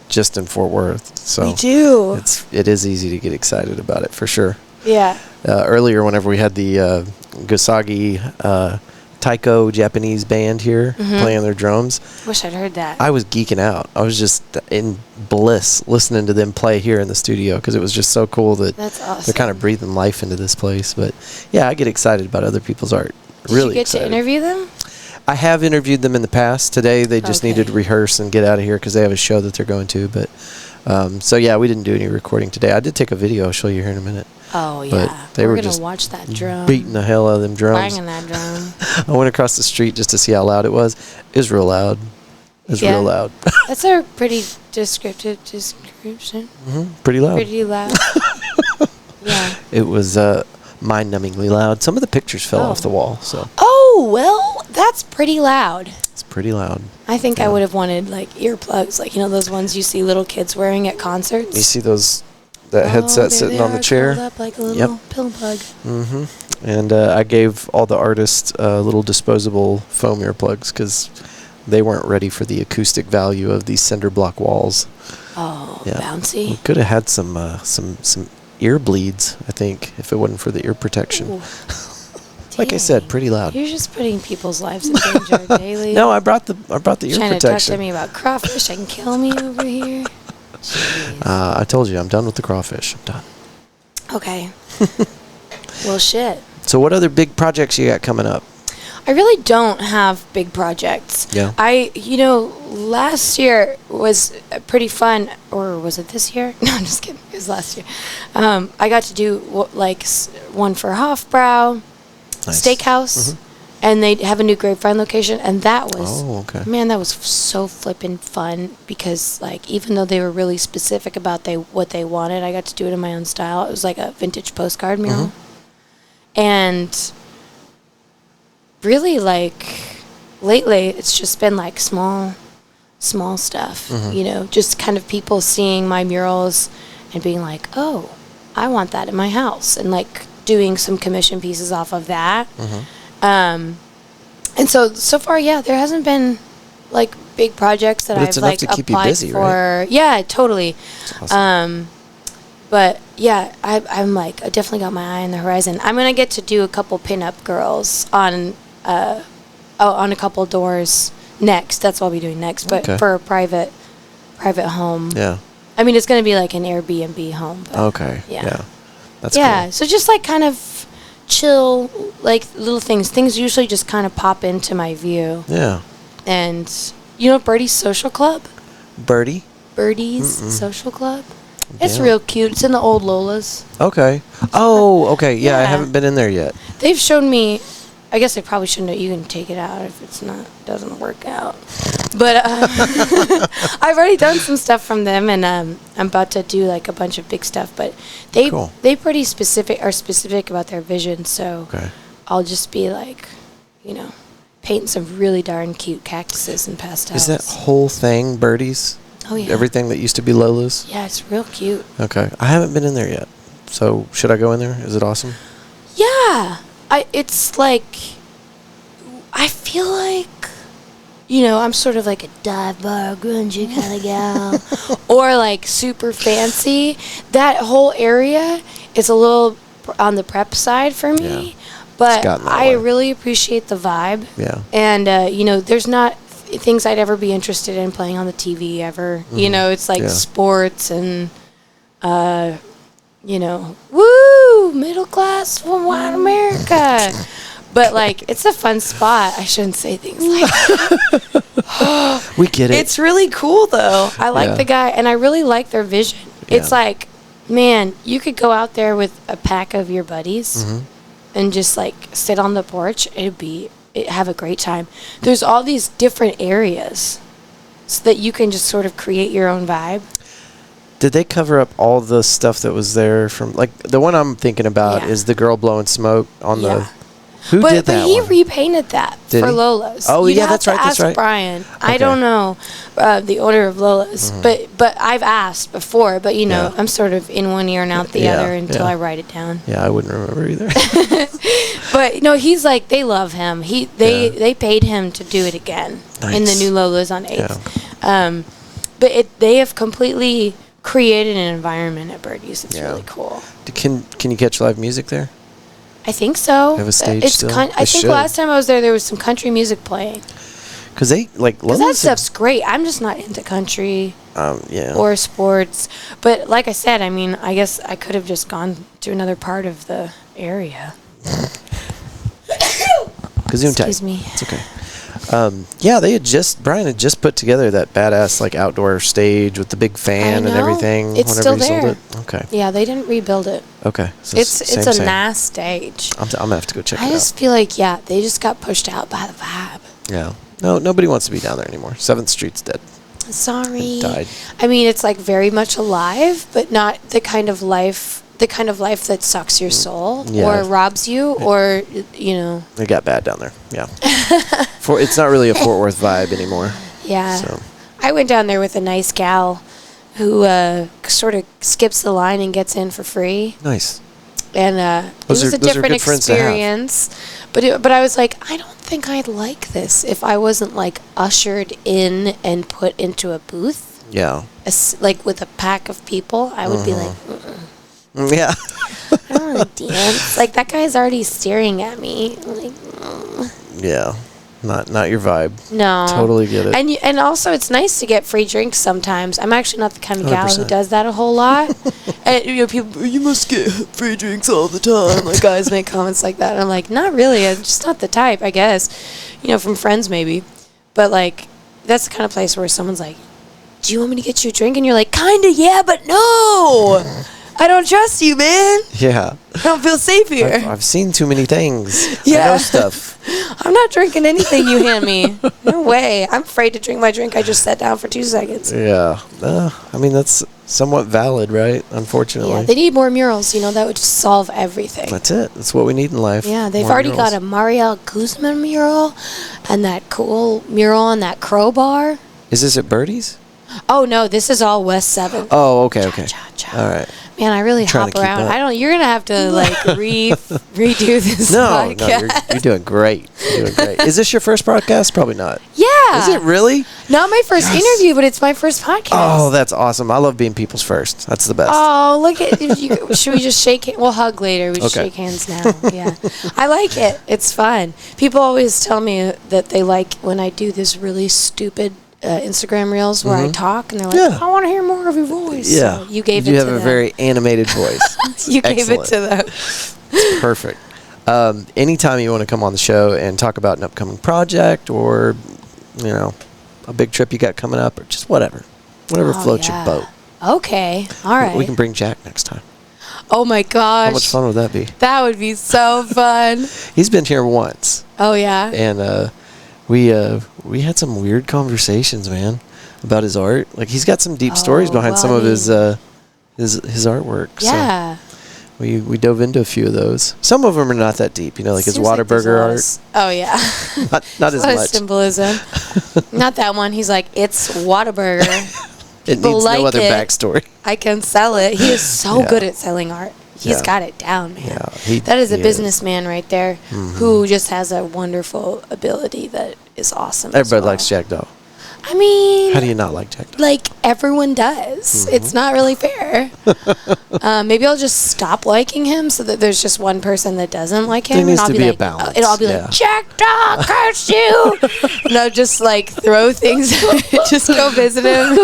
Fort Worth. So we do. It is easy to get excited about it, for sure. Yeah. Earlier, whenever we had the Gosagi Taiko Japanese band here playing their drums. Wish I'd heard that. I was geeking out. I was just in bliss listening to them play here in the studio because it was just so cool that That's awesome. they're kind of breathing life into this place. But yeah, I get excited about other people's art. Did Really you get excited. to interview them? I have interviewed them in the past. Today they just needed to rehearse and get out of here because they have a show that they're going to. But so yeah, we didn't do any recording today. I did take a video. I'll show you here in a minute. Oh yeah, But they were gonna just watch that drum, beating the hell out of them drums. banging that drum. I went across the street just to see how loud it was. It was real loud. It was real loud. That's a pretty descriptive description. Pretty loud. Pretty loud. Yeah. It was mind-numbingly loud. Some of the pictures fell off the wall, so Oh well, that's pretty loud. it's pretty loud. I think I would have wanted like earplugs, like those ones you see little kids wearing at concerts. You see that headset there sitting they on the are, chair? curled up like a little pill plug. And I gave all the artists little disposable foam earplugs because they weren't ready for the acoustic value of these cinder block walls. Oh, Yeah. bouncy. We could have had some ear bleeds, I think, if it wasn't for the ear protection. Ooh. Like I said, pretty loud. You're just putting people's lives in danger daily. No, I brought the ear trying to talk to protection. me about crawfish and kill me over here. Jeez. I told you, I'm done with the crawfish. I'm done. Okay. Well, shit. So what other big projects you got coming up? I really don't have big projects. Yeah. Last year was pretty fun, or was it this year? No, I'm just kidding. It was last year. I got to do one for Hofbrau Steakhouse, and they have a new Grapevine location, and that was man, that was so flippin' fun because even though they were really specific about what they wanted, I got to do it in my own style. It was like a vintage postcard mural, and really lately it's just been small stuff, just kind of people seeing my murals and being like, oh, I want that in my house, and doing some commission pieces off of that. And so far, yeah, there hasn't been big projects that I've applied to keep you busy, for. right? Yeah, totally. That's awesome. But yeah, I'm I definitely got my eye on the horizon. I'm gonna get to do a couple pinup girls on a couple doors next. That's what I'll be doing next, but for a private home. Yeah. I mean, it's gonna be like an Airbnb home. But Okay. Yeah. That's yeah. cool. So just kind of chill, little things. Things usually just kind of pop into my view. Yeah. And Birdie's Social Club? Birdie's Social Club? It's real cute. It's in the old Lola's. Okay. Oh, okay. Yeah, I Yeah. haven't been in there yet. They've shown me. I guess they probably shouldn't. You can take it out if doesn't work out. But I've already done some stuff from them, and I'm about to do a bunch of big stuff. But they pretty are specific about their vision. So I'll just be painting some really darn cute cactuses and pastels. Is that whole thing Birdie's? Oh yeah. Everything that used to be Lola's? Yeah, it's real cute. Okay. I haven't been in there yet. So should I go in there? Is it awesome? Yeah. It's I feel I'm sort of a dive bar grungy kind of gal, or super fancy. That whole area is a little on the prep side for me, but I really appreciate the vibe. Yeah. And there's not things I'd ever be interested in playing on the TV ever. It's sports and woo, middle class from white America. But it's a fun spot. I shouldn't say things like that. We get it. It's really cool though. I like the guy, and I really like their vision. Yeah. It's man, you could go out there with a pack of your buddies and just sit on the porch. Have a great time. There's all these different areas so that you can just sort of create your own vibe. Did they cover up all the stuff that was there from the one I'm thinking about is the girl blowing smoke on the Who did that But he one? repainted that Did for he? Lola's. Oh, You'd yeah, have that's to right, that's ask right. Brian. I Okay. don't know the owner of Lola's, but I've asked before. But Yeah. I'm sort of in one ear and out the Yeah, other until yeah. I write it down. Yeah, I wouldn't remember either. But he's like, they love him. They paid him to do it again in the Nice. new Lola's on 8th. But they have completely created an environment at Birdie's. It's Yeah. really cool. Can you catch live music there? I think so. Have a stage It's still? I They think should. last time I was there was some country music playing. Because they like Because that Lowe's. stuff's great. I'm just not into country Yeah. or sports. But like I said, I mean, I guess I could have just gone to another part of the area. Gesundheit. Excuse me. It's okay. Yeah, Brian had just put together that badass like outdoor stage with the big fan and know. everything. It's whenever still he sold there. it. Okay. Yeah, they didn't rebuild it. Okay. So It's same, a same. nice stage. I'm gonna have to go check I it just out. feel like, they just got pushed out by the vibe. Yeah. No, nobody wants to be down there anymore. 7th Street's dead. Sorry. Died. I mean, it's like very much alive, but not the kind of life that sucks your soul Yeah. or robs you or, It got bad down there. Yeah. It's not really a Fort Worth vibe anymore. Yeah. So. I went down there with a nice gal who sort of skips the line and gets in for free. Nice. And it Those was are a different good friends to have. experience. But I was like, I don't think I'd like this if I wasn't like ushered in and put into a booth. Yeah. Like with a pack of people, I would be like, Yeah. I don't want to dance. Like that guy's already staring at me. Like, Yeah. Not your vibe. no. Totally get it. And also, it's nice to get free drinks sometimes. I'm actually not the kind of gal who 100%. does that a whole lot. And people, you must get free drinks all the time. Like guys make comments like that. And I'm like, not really. I'm just not the type. I guess, from friends maybe. But like, that's the kind of place where someone's like, "Do you want me to get you a drink?" And you're like, "Kinda, yeah, but no." I don't trust you, man. Yeah. I don't feel safe here. I've seen too many things. I Yeah. know stuff. I'm not drinking anything you hand me. No way. I'm afraid to drink my drink I just sat down for 2 seconds. Yeah. I mean, that's somewhat valid, right? Unfortunately. Yeah, they need more murals. That would just solve everything. That's it. That's what we need in life. Yeah, they've More already murals. got a Mariel Guzman mural and that cool mural on that crowbar. Is this at Birdie's? Oh, no, this is all West 7th. Oh, okay, okay. Cha-cha. All right. Man, I really Trying hop to keep around. up. You're going to have to, redo this No, podcast. you're doing great. You're doing great. Is this your first podcast? Probably not. Yeah. Is it really? Not my first Yes. interview, but it's my first podcast. Oh, that's awesome. I love being people's first. That's the best. Oh, look at you. Should we just shake hands? We'll hug later. We just Okay. shake hands now. Yeah. I like it. It's fun. People always tell me that they like when I do this really stupid Instagram reels where I talk, and they're like, Yeah. I want to hear more of your voice. Yeah. So you gave You it have to a them. very animated voice. You gave it Excellent. to them. It's perfect. Anytime you want to come on the show and talk about an upcoming project or, a big trip you got coming up or just whatever floats your boat. Okay. All right. We can bring Jack next time. Oh my gosh. How much fun would that be? That would be so fun. He's been here once, Oh yeah. and we had some weird conversations, man, about his art. Like he's got some deep stories behind well, some I of his artwork. Yeah. So we dove into a few of those. Some of them are not that deep, like his Seems like there's Whataburger a lot art. of Oh yeah. Not as A lot of much. symbolism. Not that one. He's like, it's Whataburger. It people needs like no other it. backstory. I can sell it. He is so Yeah. good at selling art. He's Yeah. got it down, man. Yeah, That is a he businessman right there who just has a wonderful ability that is awesome. as Everybody well. likes Jack Doe. I mean, How do you not like Jack Doe? like everyone does. It's not really fair. Maybe I'll just stop liking him so that there's just one person that doesn't like him. There needs and I'll to be be a like, balance, and I'll be yeah. like, Jack Dog, curse you! And I'll just like throw things, just go visit him,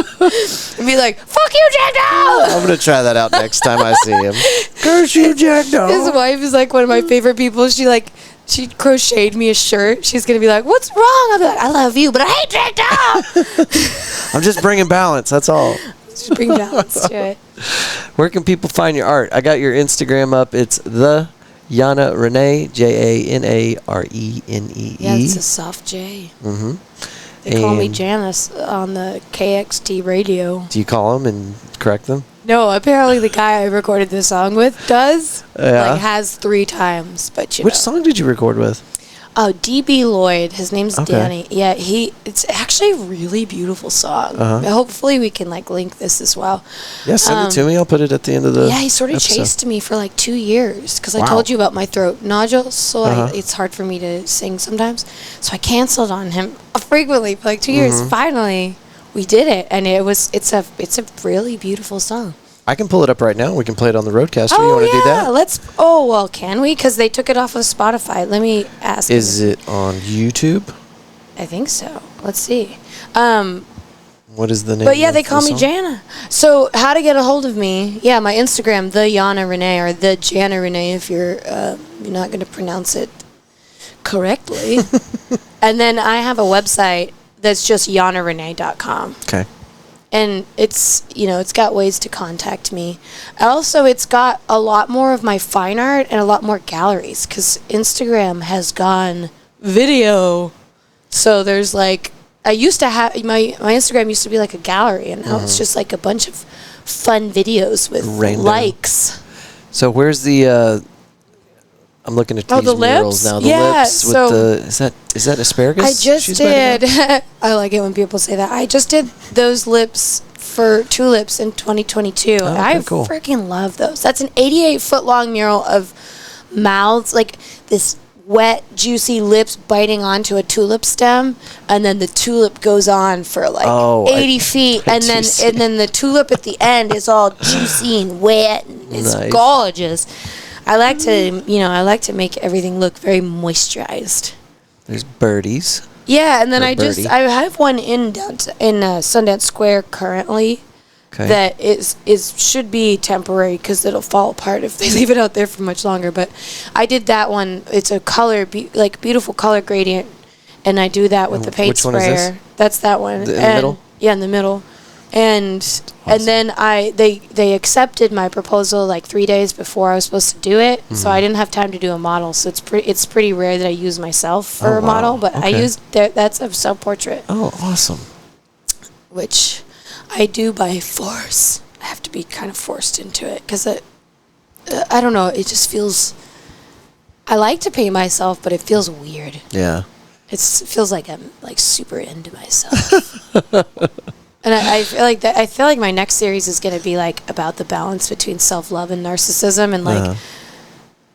and be like, fuck you, Jack Dog! I'm gonna try that out next time I see him. Curse you, Jack Doe. His wife is like one of my favorite people. She crocheted me a shirt. She's gonna be like, "What's wrong?" I'll be like, "I love you, but I hate Jack Doe." I'm just bringing balance. That's all. Just bring balance to it. Where can people find your art? I got your Instagram up. It's the Jana Renee, JanaRenee. Yeah, it's a soft J. Mm-hmm. They call me And Janice on the KXT radio. do you call them and correct them? No, apparently the guy I recorded this song with does. Yeah. Like, has 3 times, but Which song did you record with? Oh, D.B. Lloyd. His name's Okay. Danny. Yeah, it's actually a really beautiful song. Hopefully we can, like, link this as well. Yeah, send it to me. I'll put it at the end of the Yeah, he sort of episode. chased me for, like, 2 years because I Wow. told you about my throat nodules, so it's hard for me to sing sometimes. So I canceled on him frequently for, like, 2 years. Finally, we did it, and it's a really beautiful song. I can pull it up right now. We can play it on the Roadcaster. You want to do that? Let's. Oh, well, can we? Because they took it off of Spotify. Let me ask. Is it on YouTube? I think so. Let's see. What is the name? But yeah, they of call the me song? Jana. So how to get a hold of me? Yeah, my Instagram, the Jana Renee, or the Jana Renee, if you're not going to pronounce it correctly. And then I have a website that's just janarenee.com. Okay. And it's got ways to contact me. Also, it's got a lot more of my fine art and a lot more galleries because Instagram has gone video. So there's like, I used to have, my Instagram used to be like a gallery, and now it's just like a bunch of fun videos with Random. likes. So where's the, I'm looking at these the murals lips? now. The Yeah, lips with so is that asparagus? I just she's biting did. I like it when people say that. I just did those lips for tulips in 2022. Oh, okay, I cool. freaking love those. That's an 88-foot long mural of mouths, like this wet, juicy lips biting onto a tulip stem, and then the tulip goes on for like 80 feet, and then the tulip at the end is all juicy and wet. And it's Nice. gorgeous. I like to make everything look very moisturized. There's birdies. Yeah, and then I birdie. have one in Sundance Square currently. Okay. That should be temporary because it'll fall apart if they leave it out there for much longer. But I did that one. It's a color, beautiful color gradient, and I do that with the paint which one sprayer. is this? That's that one. In the middle? Yeah, in the middle. And then they accepted my proposal like 3 days before I was supposed to do it, so I didn't have time to do a model. So it's pretty rare that I use myself for a model, but I used that's a self portrait. Oh, awesome. Which I do by force. I have to be kind of forced into it because I don't know. It just feels. I like to paint myself, but it feels weird. Yeah. It feels like I'm like super into myself. And I feel like that. I feel like my next series is going to be like about the balance between self-love and narcissism, and like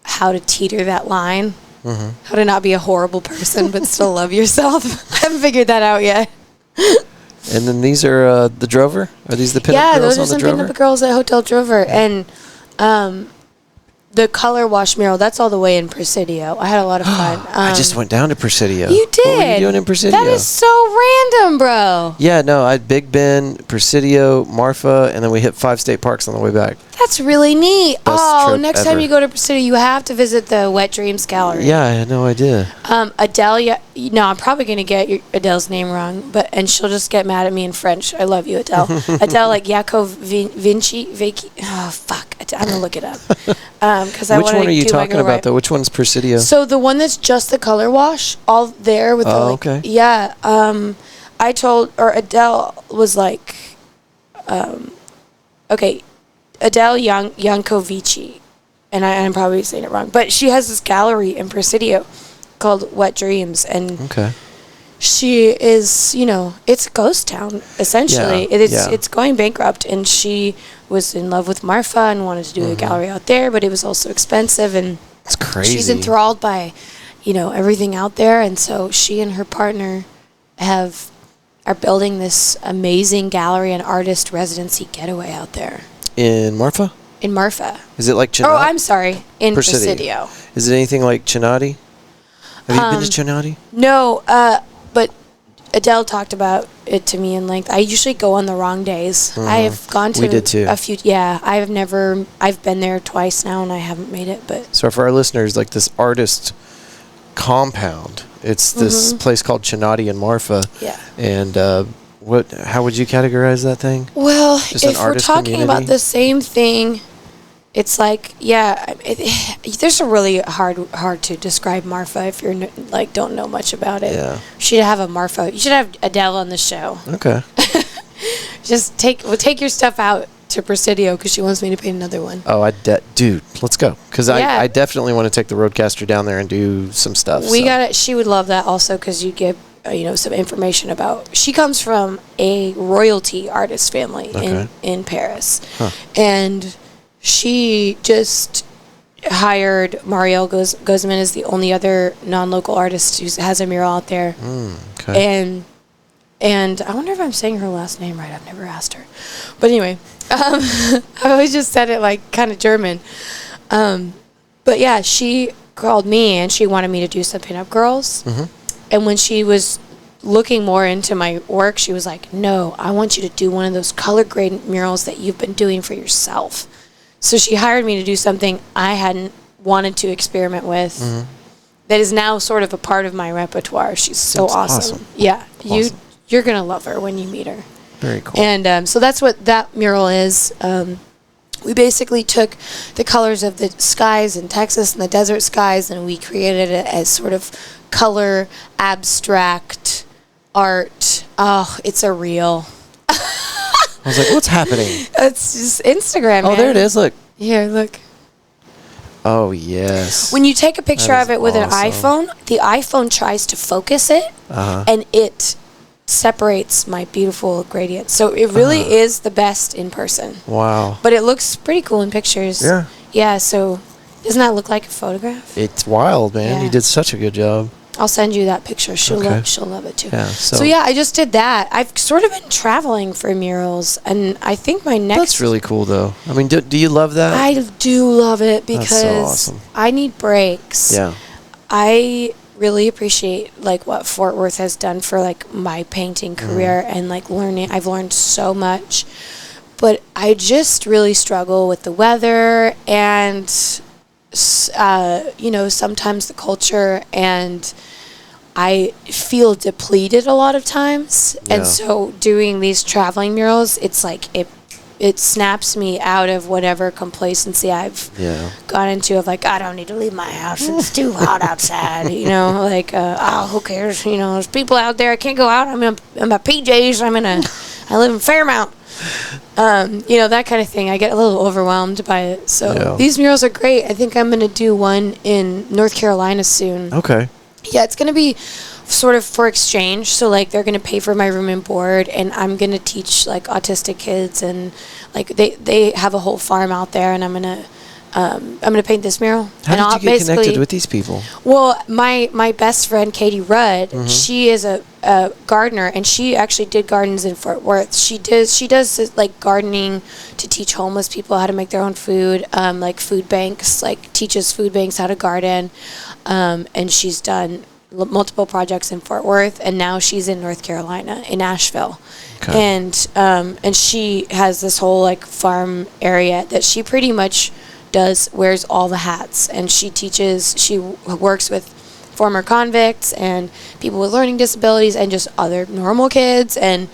how to teeter that line, how to not be a horrible person but still love yourself. I haven't figured that out yet. And then these are the Drover? Are these the pinup Yeah, girls those are on the some Drover? pinup girls at Hotel Drover, and the color wash mural, that's all the way in Presidio. I had a lot of fun. I just went down to Presidio. You did? What were you doing in Presidio? That is so random, bro. Yeah, no, I had Big Ben, Presidio, Marfa, and then we hit 5 state parks on the way back. That's really neat. Best trip Next time ever. you go to Presidio, you have to visit the Wet Dreams Gallery. Yeah, I had no idea. Adele, I'm probably going to get Adele's name wrong, and she'll just get mad at me in French. I love you, Adele. Adele, like Jacob Vinci. Oh, fuck. I'm going to look it up. Which Which one are you talking about, though? Which one's Presidio? So the one that's just the color wash, all there with the, like, okay. Yeah. Adele was like, okay, Adele Yankovici, and I'm probably saying it wrong, but she has this gallery in Presidio called Wet Dreams, and she is, it's a ghost town, essentially. Yeah, It's going bankrupt, and she was in love with Marfa and wanted to do a gallery out there, but it was also expensive, and it's crazy. She's enthralled by, everything out there, and so she and her partner are building this amazing gallery and artist residency getaway out there. In Marfa? In Marfa. Is it like Chinati? Oh, I'm sorry. In Presidio. Is it anything like Chinati? Have you been to Chinati? No, but Adele talked about it to me in length. I usually go on the wrong days. I have gone to We did too. a few. Yeah, I've been there twice now and I haven't made it. But So for our listeners, like this artist compound, it's this place called Chinati in Marfa. Yeah. And how would you categorize that thing? Well, Just an if we're artist talking community? about the same thing, it's like, there's a really hard to describe Marfa if you're don't know much about it. Yeah. You should have a Marfa. You should have Adele on the show. Okay. Just take your stuff out to Presidio because she wants me to paint another one. Oh, dude, let's go. Because I definitely want to take the Roadcaster down there and do some stuff. She would love that also because you get some information about. She comes from a royalty artist family in Paris, and she just hired Marielle Guzman is the only other non-local artist who has a mural out there. And I wonder if I'm saying her last name right. I've never asked her. But anyway, I always just said it like kind of German. But yeah, she called me and she wanted me to do some pinup girls. And when she was looking more into my work, she was like, no, I want you to do one of those color gradient murals that you've been doing for yourself. So she hired me to do something I hadn't wanted to experiment with. That is now sort of a part of my repertoire. She's so awesome. Yeah. Awesome. You're going to love her when you meet her. Very cool. And so that's what that mural is. We basically took the colors of the skies in Texas and the desert skies, and we created it as sort of color, abstract art. Oh, it's a reel. I was like, what's happening? It's just Instagram, Oh, man. There it is. Look. Here, look. Oh, yes. When you take a picture of it with an iPhone, the iPhone tries to focus it, and it separates my beautiful gradient. So it really is the best in person. Wow. But it looks pretty cool in pictures. Yeah. Yeah, so doesn't that look like a photograph? It's wild, man. Yeah. You did such a good job. I'll send you that picture. She'll love it too. Yeah. So yeah, I just did that. I've sort of been traveling for murals, and I think my next. That's really cool, though. I mean, do you love that? I do love it because that's so awesome. I need breaks. Yeah. I really appreciate like what Fort Worth has done for like my painting career and like learning. I've learned so much, but I just really struggle with the weather and sometimes the culture, and I feel depleted a lot of times. Yeah. And so doing these traveling murals, it's like it snaps me out of whatever complacency I've gone into of like, I don't need to leave my house. It's too hot outside. Who cares? There's people out there. I can't go out. I'm in my PJs. I live in Fairmount. That kind of thing. I get a little overwhelmed by it. So these murals are great. I think I'm going to do one in North Carolina soon. Okay. Yeah, it's going to be sort of for exchange. So like they're going to pay for my room and board, and I'm going to teach like autistic kids, and like they have a whole farm out there, and I'm going to paint this mural. How did you get connected with these people? Well, my best friend Katie Rudd, she is a gardener, and she actually did gardens in Fort Worth. She does like gardening to teach homeless people how to make their own food, like food banks, like teaches food banks how to garden, and she's done multiple projects in Fort Worth, and now she's in North Carolina in Asheville. Okay. And she has this whole like farm area that she pretty much wears all the hats, and she works with former convicts and people with learning disabilities and just other normal kids, and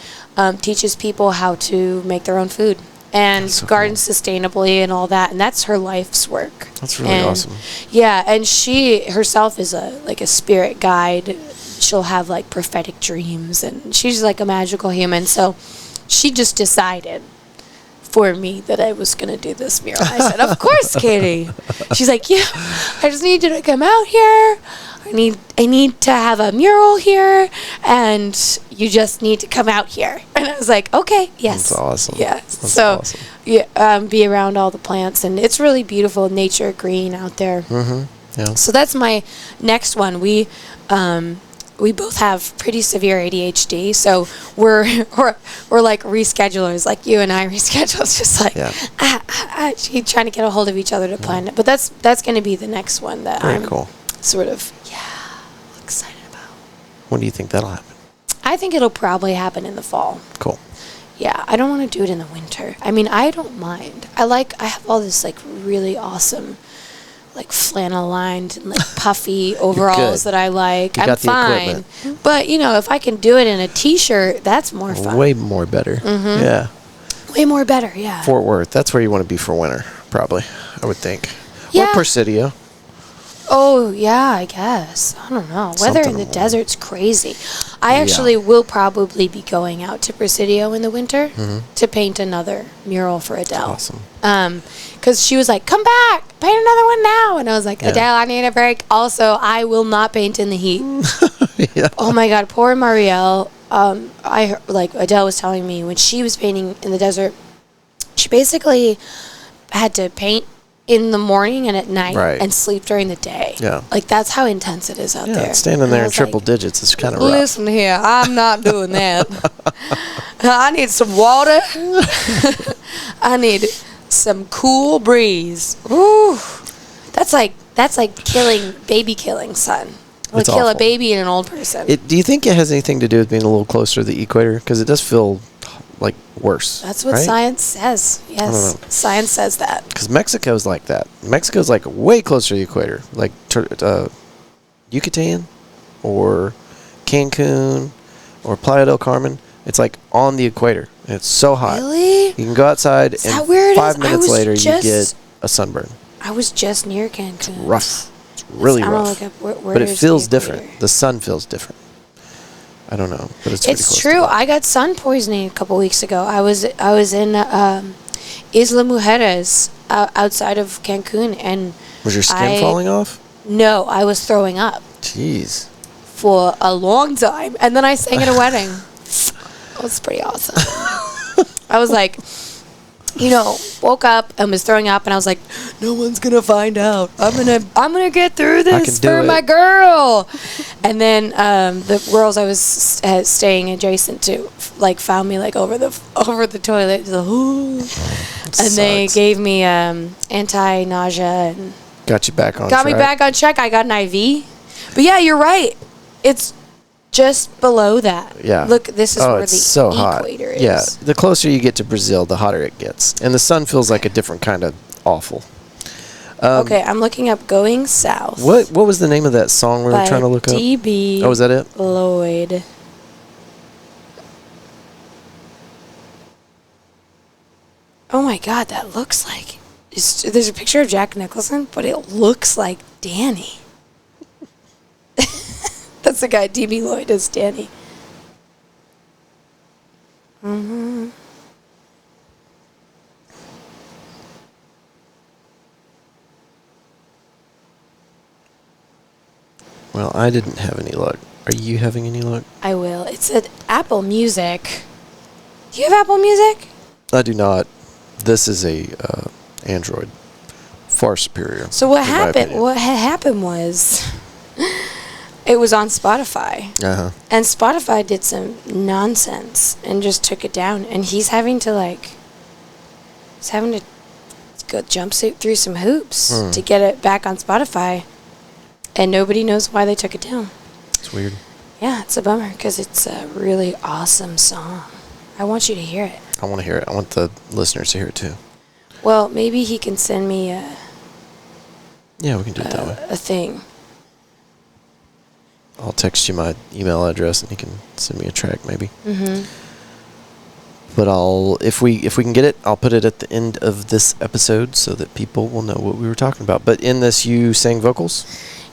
teaches people how to make their own food and garden sustainably and all that, and that's her life's work. That's really awesome. Yeah, and she herself is a spirit guide. She'll have like prophetic dreams, and she's like a magical human. So she just decided for me that I was going to do this mural. I said, of course, Katie. She's like, yeah, I just need you to come out here. I need to have a mural here, and you just need to come out here. And I was like, okay, yes. That's awesome. Yeah. Awesome. Yeah, be around all the plants, and it's really beautiful nature green out there. Yeah. So that's my next one. We both have pretty severe ADHD, so we're like reschedulers, like you and I reschedule. It's just like trying to get a hold of each other to plan it. But that's going to be the next one that I'm cool. Sort of excited about. When do you think that'll happen? I think it'll probably happen in the fall. Cool. Yeah, I don't want to do it in the winter. I mean, I don't mind. I have all this like really awesome like flannel lined and like puffy overalls that I like. I'm fine. But if I can do it in a t-shirt, that's more fun. Way more better. Yeah. Way more better, yeah. Fort Worth, that's where you want to be for winter, probably, I would think. Yeah. Or Presidio. Oh, yeah, I guess. I don't know. Weather in the desert's crazy. I actually will probably be going out to Presidio in the winter to paint another mural for Adele. Awesome. Because she was like, come back, paint another one now. And I was like, Adele, I need a break. Also, I will not paint in the heat. Oh, my God. Poor Marielle. Adele was telling me when she was painting in the desert, she basically had to paint in the morning and at night and sleep during the day. Yeah. Like, that's how intense it is out there. Standing there in triple digits is kind of rough. Listen here, I'm not doing that. I need some water. I need some cool breeze. Ooh. That's like killing, son. Like kill a baby and an old person. Do you think it has anything to do with being a little closer to the equator? Because it does feel like worse. That's what science says. Yes, science says that. Because Mexico's like that. Mexico's like way closer to the equator, like Yucatan, or Cancun, or Playa del Carmen. It's like on the equator, and it's so hot. Really? You can go outside, and 5 minutes later, you get a sunburn. I was just near Cancun. It's rough. It's really rough. But it feels different. The sun feels different. I don't know, but it's It's true. I got sun poisoning a couple weeks ago. I was in Isla Mujeres outside of Cancun, and was your skin falling off? No, I was throwing up. Jeez. For a long time, and then I sang at a wedding. It was pretty awesome. I was like, woke up and was throwing up, and I was like, no one's gonna find out. I'm gonna get through this for my girl. And then the girls I was staying adjacent to found me over the toilet, and they gave me anti-nausea and got you back on. Got me back on track. I got an IV. But yeah, you're right. It's just below that. Yeah. Look, this is where the equator is. Yeah. The closer you get to Brazil, the hotter it gets. And the sun feels like a different kind of awful. Okay, I'm looking up Going South. What was the name of that song we were trying to look up? D.B. Oh, is that it? Lloyd. Oh my God, that looks like... There's a picture of Jack Nicholson, but it looks like Danny. That's the guy, D.B. Lloyd is Danny. Mm-hmm. Well, I didn't have any luck. Are you having any luck? I will. It's at Apple Music. Do you have Apple Music? I do not. This is a Android. Far superior. So what happened? What had happened was... It was on Spotify. Uh-huh. And Spotify did some nonsense and just took it down. And he's having to go jump through some hoops to get it back on Spotify. And nobody knows why they took it down. It's weird. Yeah, it's a bummer because it's a really awesome song. I want you to hear it. I want to hear it. I want the listeners to hear it too. Well, maybe he can send me yeah, we can do it that way. A thing. I'll text you my email address and you can send me a track maybe. Mm-hmm. But if we can get it, I'll put it at the end of this episode so that people will know what we were talking about. But in this, you sang vocals?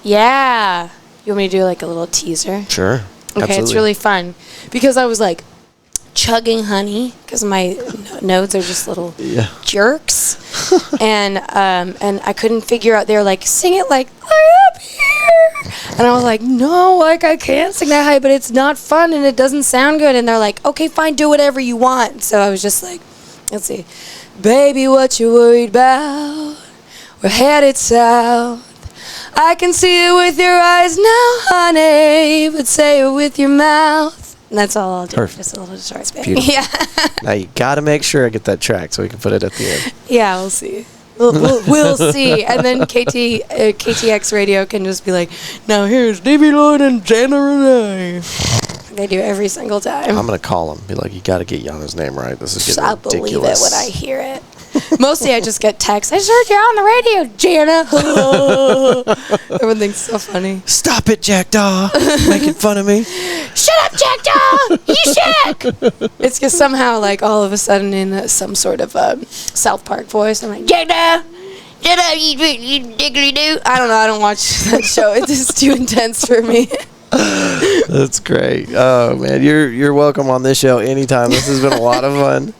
Yeah. You want me to do a little teaser? Sure. Okay, absolutely. It's really fun because I was chugging honey because my nodes are just little jerks, and I couldn't figure out. They're sing it I'm up here, and I was like, no, I can't sing that high, but it's not fun and it doesn't sound good. And they're like, okay, fine, do whatever you want. So I was just let's see, baby, what you worried about? We're headed south. I can see it with your eyes now, honey, but say it with your mouth. And that's all I'll do. Perfect. Just a little short span. Beautiful. Yeah. Now you got to make sure I get that track so we can put it at the end. Yeah, we'll see. We'll see. And then KTX radio can just be now here's D.B. Lloyd and Jana Renee. They do every single time. I'm going to call him. Be you got to get Jana's name right. This is getting ridiculous. I'll believe it when I hear it. Mostly I just get texts. I just heard you on the radio, Jana. Everything's so funny. Stop it, Jackdaw. Making fun of me. Shut up, Jackdaw. You shaq. It's just somehow all of a sudden in some sort of South Park voice. I'm Jackdaw. shut up, you diggly do. I don't know. I don't watch that show. It's just too intense for me. That's great. Oh man, you're welcome on this show anytime. This has been a lot of fun.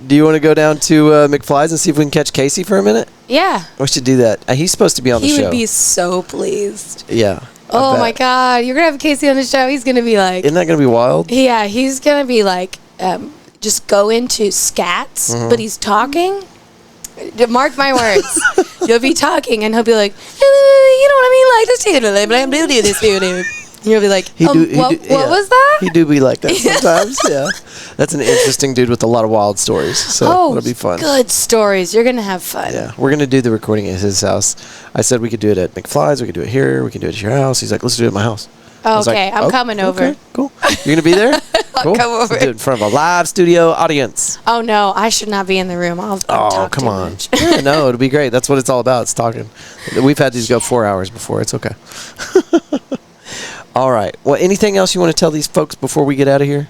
Do you want to go down to McFly's and see if we can catch Casey for a minute? Yeah. We should do that. He's supposed to be on the show. He would be so pleased. Yeah. Oh my God, you're gonna have Casey on the show. He's gonna be like, isn't that gonna be wild? Yeah, he's gonna be like, just go into scats, but he's talking. Mark my words. You'll be talking, and he'll be like, you know what I mean? Like, just take it a little bit. And you'll be like, what was that? He do be like that sometimes, yeah. That's an interesting dude with a lot of wild stories, so it'll be fun. Good stories. You're going to have fun. Yeah, we're going to do the recording at his house. I said we could do it at McFly's, we could do it here, we can do it at your house. He's like, let's do it at my house. Okay, I'm coming over. Okay, cool. You're going to be there? I'll come over. We'll do it in front of a live studio audience. Oh, no, I should not be in the room. I'll talk come too on. much. Yeah, no, it'll be great. That's what it's all about. It's talking. We've had these go 4 hours before. It's okay. All right. Well, anything else you want to tell these folks before we get out of here?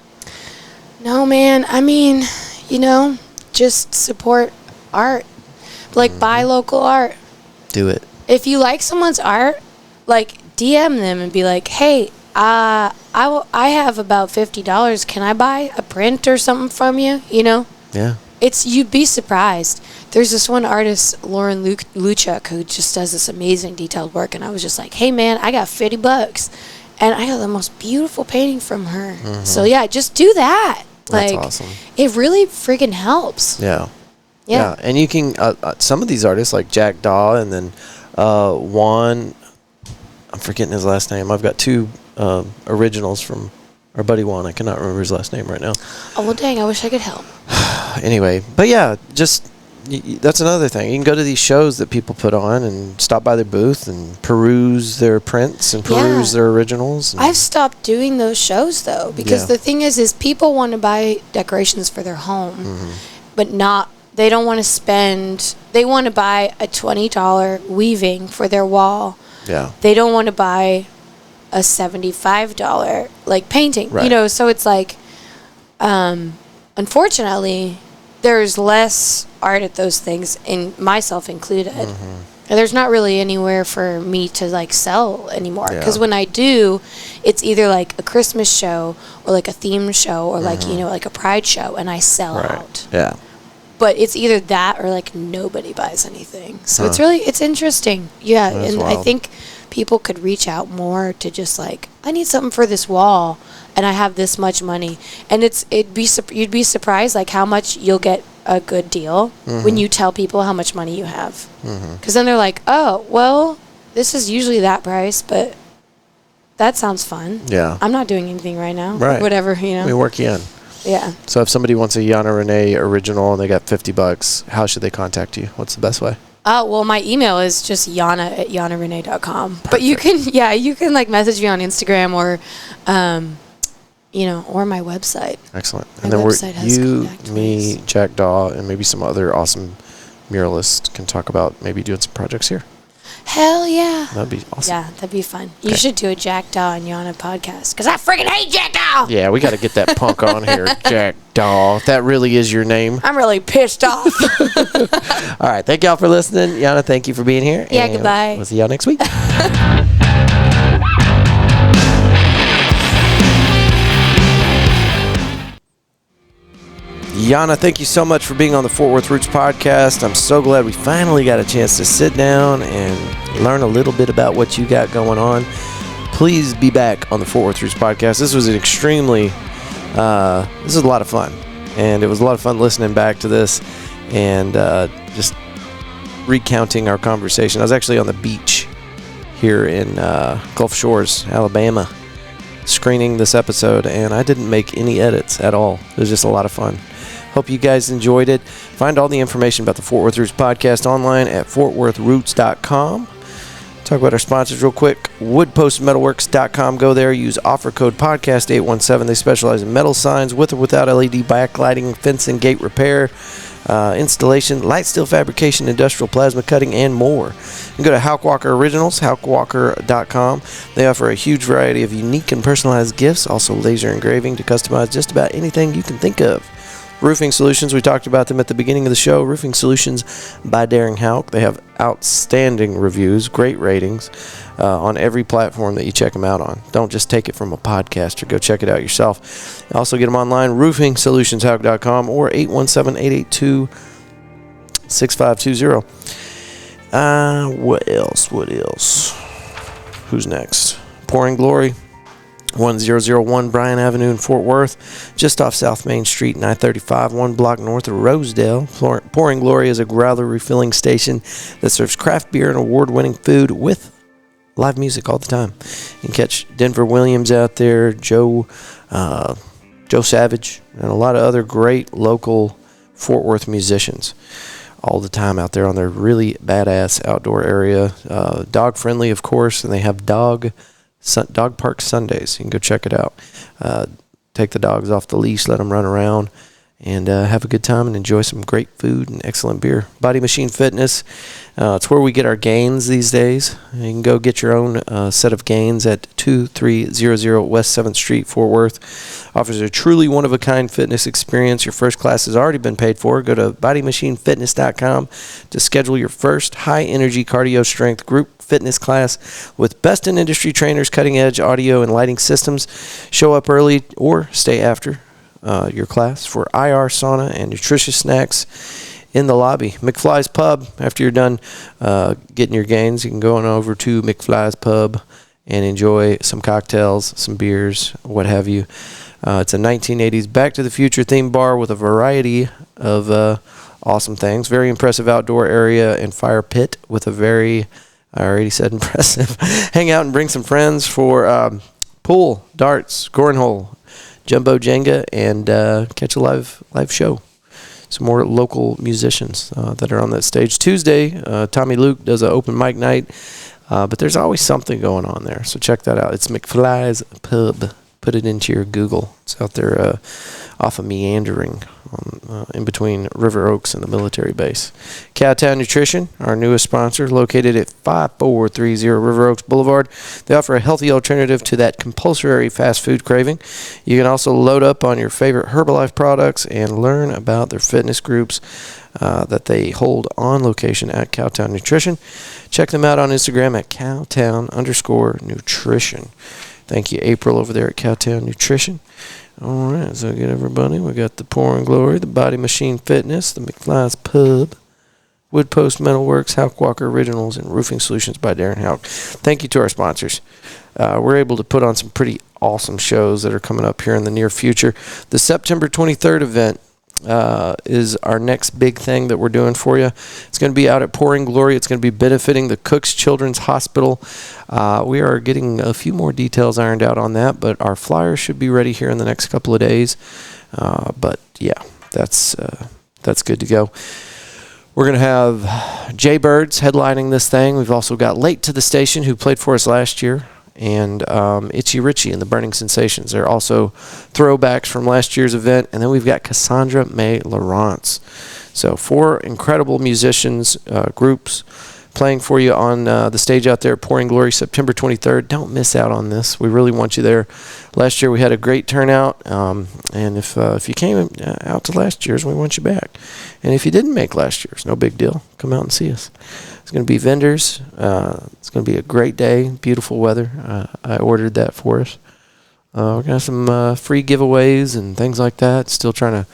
No, man. I mean, just support art. Like, buy local art. Do it. If you like someone's art, like, DM them and be like, hey, I have about $50. Can I buy a print or something from you? Yeah. You'd be surprised. There's this one artist, Lauren Luchuk, who just does this amazing detailed work, and I was just like, hey, man, I got $50. And I got the most beautiful painting from her. Mm-hmm. So, yeah, just do that. That's awesome. It really freaking helps. Yeah. Yeah. And you can, some of these artists, like Jack Daw and then Juan, I'm forgetting his last name. I've got two originals from our buddy Juan. I cannot remember his last name right now. Oh, well, dang, I wish I could help. Anyway, but yeah, just that's another thing. You can go to these shows that people put on and stop by their booth and peruse their prints and peruse their originals. I've stopped doing those shows, though, because the thing is people want to buy decorations for their home, but they don't want to spend, they want to buy a $20 weaving for their wall. Yeah. They don't want to buy a $75 like painting, so it's like, unfortunately, there's less art at those things, and myself included. And there's not really anywhere for me to like sell anymore, because when I do, it's either like a Christmas show or like a theme show or like like a pride show, and I sell out. Yeah. But it's either that or like nobody buys anything. So it's interesting. Yeah, That's and wild. I think people could reach out more to just like, I need something for this wall, and I have this much money, and you'd be surprised like how much you'll get a good deal when you tell people how much money you have, because then they're like, oh well, this is usually that price, but that sounds fun. Yeah, I'm not doing anything right now. Right, whatever, we work you in. Yeah. So if somebody wants a Jana Renee original and they got $50, how should they contact you? What's the best way? Well, my email is just jana@janarenee.com. But you can like message me on Instagram or, or my website. Excellent. And then you, me, Jack Daw, and maybe some other awesome muralists can talk about maybe doing some projects here. Hell yeah. That'd be awesome. Yeah, that'd be fun. Okay. You should do a Jack Daw and Jana podcast, because I freaking hate Jack Daw. Yeah, we got to get that punk on here, Jack Daw. If that really is your name. I'm really pissed off. All right, thank y'all for listening. Jana, thank you for being here. Yeah, goodbye. We'll see y'all next week. Jana, thank you so much for being on the Fort Worth Roots podcast. I'm so glad we finally got a chance to sit down and learn a little bit about what you got going on. Please be back on the Fort Worth Roots podcast. This was this is a lot of fun. And it was a lot of fun listening back to this and just recounting our conversation. I was actually on the beach here in Gulf Shores, Alabama, screening this episode, and I didn't make any edits at all. It was just a lot of fun. Hope you guys enjoyed it. Find all the information about the Fort Worth Roots podcast online at fortworthroots.com. Talk about our sponsors real quick. Woodpostmetalworks.com. Go there. Use offer code podcast817. They specialize in metal signs with or without LED backlighting, fencing, gate repair, installation, light steel fabrication, industrial plasma cutting, and more. You can go to Houck Walker Originals, houckwalker.com. They offer a huge variety of unique and personalized gifts, also laser engraving to customize just about anything you can think of. Roofing Solutions, we talked about them at the beginning of the show. Roofing Solutions by Darren Houck. They have outstanding reviews, great ratings on every platform that you check them out on. Don't just take it from a podcaster. Go check it out yourself. You also get them online, roofingsolutionsHouck.com or 817-882-6520. What else? Who's next? Pouring Glory, 1001 Bryan Avenue in Fort Worth, just off South Main Street and I-35, one block north of Rosedale. Pouring Glory is a growler refilling station that serves craft beer and award-winning food with live music all the time. You can catch Denver Williams out there, Joe Savage, and a lot of other great local Fort Worth musicians all the time out there on their really badass outdoor area. Dog friendly, of course, and they have dog park Sundays. You can go check it out. Take the dogs off the leash, let them run around, and have a good time and enjoy some great food and excellent beer. Body Machine Fitness, it's where we get our gains these days. You can go get your own set of gains at 2300 West 7th Street, Fort Worth. Offers a truly one-of-a-kind fitness experience. Your first class has already been paid for. Go to bodymachinefitness.com to schedule your first high-energy cardio strength group fitness class with best-in-industry trainers, cutting-edge audio and lighting systems. Show up early or stay after your class for IR sauna and nutritious snacks in the lobby. McFly's Pub, after you're done getting your gains, you can go on over to McFly's Pub and enjoy some cocktails, some beers, what have you. It's a 1980s Back to the Future themed bar with a variety of awesome things. Very impressive outdoor area and fire pit with a very, I already said impressive, hang out and bring some friends for pool, darts, cornhole, jumbo Jenga, and catch a live show. Some more local musicians that are on that stage. Tuesday, Tommy Luke does an open mic night, but there's always something going on there, so check that out. It's McFly's Pub. Put it into your Google. It's out there off of Meandering, in between River Oaks and the military base. Cowtown Nutrition, our newest sponsor, located at 5430 River Oaks Blvd. They offer a healthy alternative to that compulsory fast food craving. You can also load up on your favorite Herbalife products and learn about their fitness groups that they hold on location at Cowtown Nutrition. Check them out on Instagram at Cowtown_nutrition. Thank you, April, over there at Cowtown Nutrition. All right, so good, everybody. We got the Pouring Glory, the Body Machine Fitness, the McFly's Pub, Wood Post Metalworks, Houck Walker Originals, and Roofing Solutions by Darren Houck. Thank you to our sponsors. We're able to put on some pretty awesome shows that are coming up here in the near future. The September 23rd event is our next big thing that we're doing for you. It's going to be out at Pouring Glory. It's going to be benefiting the Cook's Children's Hospital. We are getting a few more details ironed out on that, but our flyer should be ready here in the next couple of days. But yeah, that's good to go. We're going to have Jay Birds headlining this thing. We've also got Late to the Station, who played for us last year, and Itchy Richie and the Burning Sensations. They're also throwbacks from last year's event. And then we've got Cassandra May Lawrence. So 4 incredible musicians, groups, playing for you on the stage out there at Pouring Glory, September 23rd. Don't miss out on this. We really want you there. Last year we had a great turnout, and if you came out to last year's, we want you back. And if you didn't make last year's, no big deal. Come out and see us. It's going to be vendors. It's going to be a great day, beautiful weather. I ordered that for us. We're going to have some free giveaways and things like that. Still trying to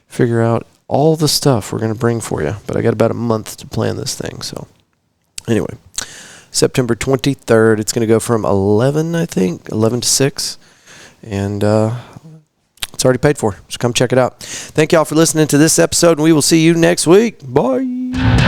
figure out all the stuff we're going to bring for you. But I got about a month to plan this thing, so... Anyway, September 23rd, it's going to go from 11 to 6, and it's already paid for, so come check it out. Thank y'all for listening to this episode, and we will see you next week. Bye.